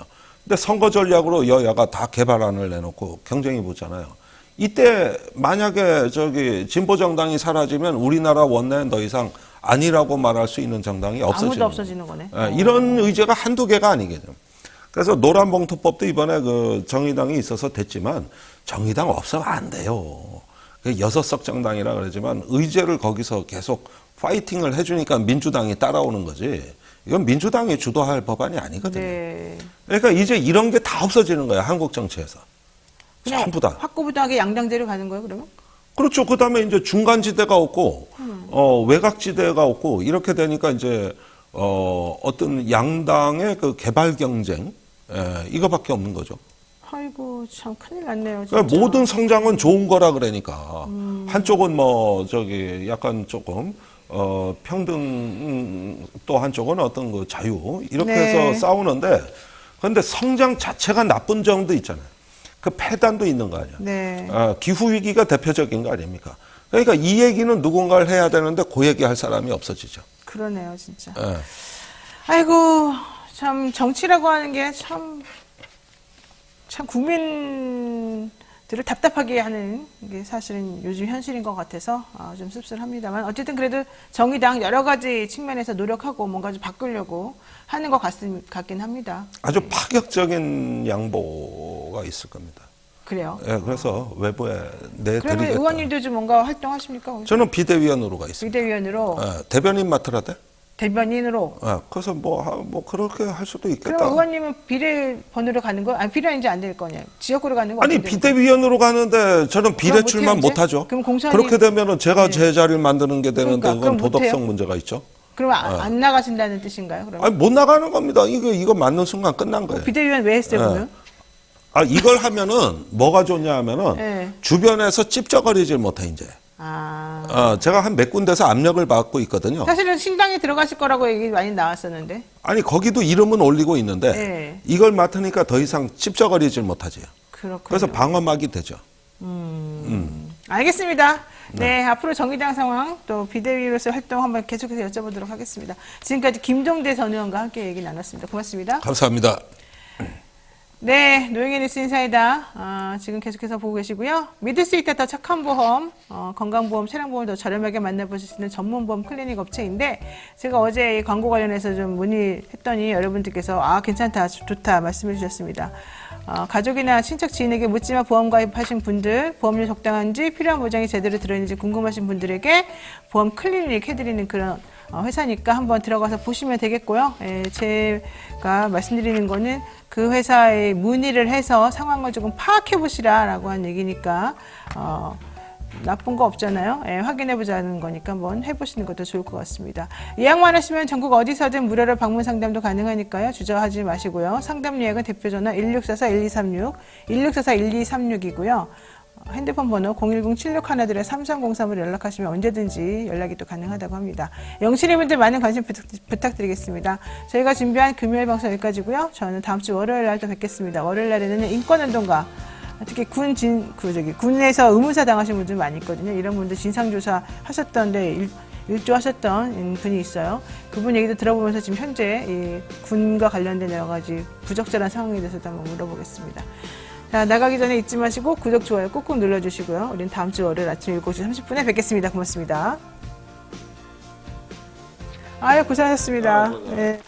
E: 근데 선거 전략으로 여야가 다 개발안을 내놓고 경쟁이 붙잖아요. 이때 만약에 저기 진보 정당이 사라지면 우리나라 원내는 더 이상 아니라고 말할 수 있는 정당이 없어지는
A: 아무도 없어지는 거네.
E: 이런 의제가 한두 개가 아니겠죠. 그래서 노란봉투법도 이번에 그 정의당이 있어서 됐지만 정의당 없으면 안 돼요. 6석 정당이라 그러지만 의제를 거기서 계속 파이팅을 해주니까 민주당이 따라오는 거지. 이건 민주당이 주도할 법안이 아니거든요.
A: 네.
E: 그러니까 이제 이런 게 다 없어지는 거예요. 한국 정치에서.
A: 그냥
E: 전부 다.
A: 확고부동하게 양당제로 가는 거예요, 그러면?
E: 그렇죠. 그 다음에 이제 중간지대가 없고, 외곽지대가 없고, 이렇게 되니까 이제, 어떤 양당의 그 개발 경쟁, 이거밖에 없는 거죠.
A: 아이고, 참 큰일 났네요. 진짜.
E: 그러니까 모든 성장은 좋은 거라 그러니까. 한쪽은 뭐, 저기, 약간 조금, 평등, 또 한쪽은 어떤 그 자유, 이렇게
A: 네.
E: 해서 싸우는데, 그런데 성장 자체가 나쁜 점도 있잖아요. 그 폐단도 있는 거 아니야.
A: 네.
E: 기후위기가 대표적인 거 아닙니까? 그러니까 이 얘기는 누군가를 해야 되는데 그 얘기 할 사람이 없어지죠.
A: 그러네요, 진짜.
E: 예.
A: 아이고, 참, 정치라고 하는 게 참 국민들을 답답하게 하는 게 사실은 요즘 현실인 것 같아서 좀 씁쓸합니다만 어쨌든 그래도 정의당 여러 가지 측면에서 노력하고 뭔가 좀 바꾸려고 하는 것 같긴 합니다.
E: 아주 파격적인 양보가 있을 겁니다.
A: 그래요.
E: 예, 그래서 외부에
A: 그러면
E: 내드리겠다.
A: 의원님도 좀 뭔가 활동하십니까? 거기서?
E: 저는 비대위원으로 가 있습니다.
A: 비대위원으로,
E: 예, 대변인 맡으라대?
A: 대변인으로.
E: 예, 그래서 뭐 그렇게 할 수도 있겠다.
A: 그럼 의원님은 비례번호로 가는 거? 아니, 비례는 이제 안 될 거냐? 지역구로 가는 거?
E: 아니
A: 어떻게 되는
E: 비대위원으로 가는데 저는 비례 출마
A: 못해요, 이제?
E: 못하죠.
A: 그럼 공천이-
E: 그렇게 되면은 제가
A: 네.
E: 제 자리를 만드는 게 되는데
A: 그러니까,
E: 그건
A: 그럼
E: 도덕성
A: 못해요?
E: 문제가 있죠.
A: 그럼 안 나가신다는 뜻인가요? 그러면?
E: 아니 못 나가는 겁니다. 이거 맞는 순간 끝난 거예요.
A: 비대위원 왜 했어요, 그러면?
E: 이걸 하면은 뭐가 좋냐 하면은
A: 네.
E: 주변에서 찝쩍거리질 못해 이제. 제가 한 몇 군데서 압력을 받고 있거든요.
A: 사실은 신당에 들어가실 거라고 얘기 많이 나왔었는데.
E: 아니 거기도 이름은 올리고 있는데
A: 네.
E: 이걸 맡으니까 더 이상 찝쩍거리질 못하지요.
A: 그렇군요.
E: 그래서 방어막이 되죠.
A: 알겠습니다. 네, 앞으로 정의당 상황 또 비대위로서 활동 한번 계속해서 여쭤보도록 하겠습니다. 지금까지 김종대 전 의원과 함께 얘기 나눴습니다. 고맙습니다.
E: 감사합니다.
A: 네, 노영의 뉴스 인사이다. 지금 계속해서 보고 계시고요. 믿을 수 있다 더 착한 보험, 건강보험, 차량보험을 더 저렴하게 만나보실 수 있는 전문보험 클리닉 업체인데 제가 어제 이 광고 관련해서 좀 문의했더니 여러분들께서 괜찮다, 좋다 말씀해 주셨습니다. 가족이나 친척 지인에게 묻지마 보험 가입하신 분들, 보험료 적당한지 필요한 보장이 제대로 들어있는지 궁금하신 분들에게 보험 클리닉 해드리는 그런 회사니까 한번 들어가서 보시면 되겠고요. 제가 말씀드리는 거는 그 회사에 문의를 해서 상황을 조금 파악해 보시라라고 한 얘기니까 나쁜 거 없잖아요. 확인해 보자는 거니까 한번 해보시는 것도 좋을 것 같습니다. 예약만 하시면 전국 어디서든 무료로 방문 상담도 가능하니까요. 주저하지 마시고요. 상담 예약은 대표 전화 1644-1236, 1644-1236이고요. 핸드폰 번호 010-7613-3303으로 연락하시면 언제든지 연락이 또 가능하다고 합니다. 영실이분들 많은 관심 부탁드리겠습니다. 저희가 준비한 금요일 방송 여기까지고요. 저는 다음 주 월요일 날 또 뵙겠습니다. 월요일 날에는 인권운동가, 특히 군에서 의문사 당하신 분들 많이 있거든요. 이런 분들 진상조사 하셨던데 일조하셨던 분이 있어요. 그분 얘기도 들어보면서 지금 현재 이 군과 관련된 여러 가지 부적절한 상황에 대해서도 한번 물어보겠습니다. 자, 나가기 전에 잊지 마시고 구독, 좋아요 꾹꾹 눌러주시고요. 우린 다음 주 월요일 아침 7시 30분에 뵙겠습니다. 고맙습니다. 고생하셨습니다. 네.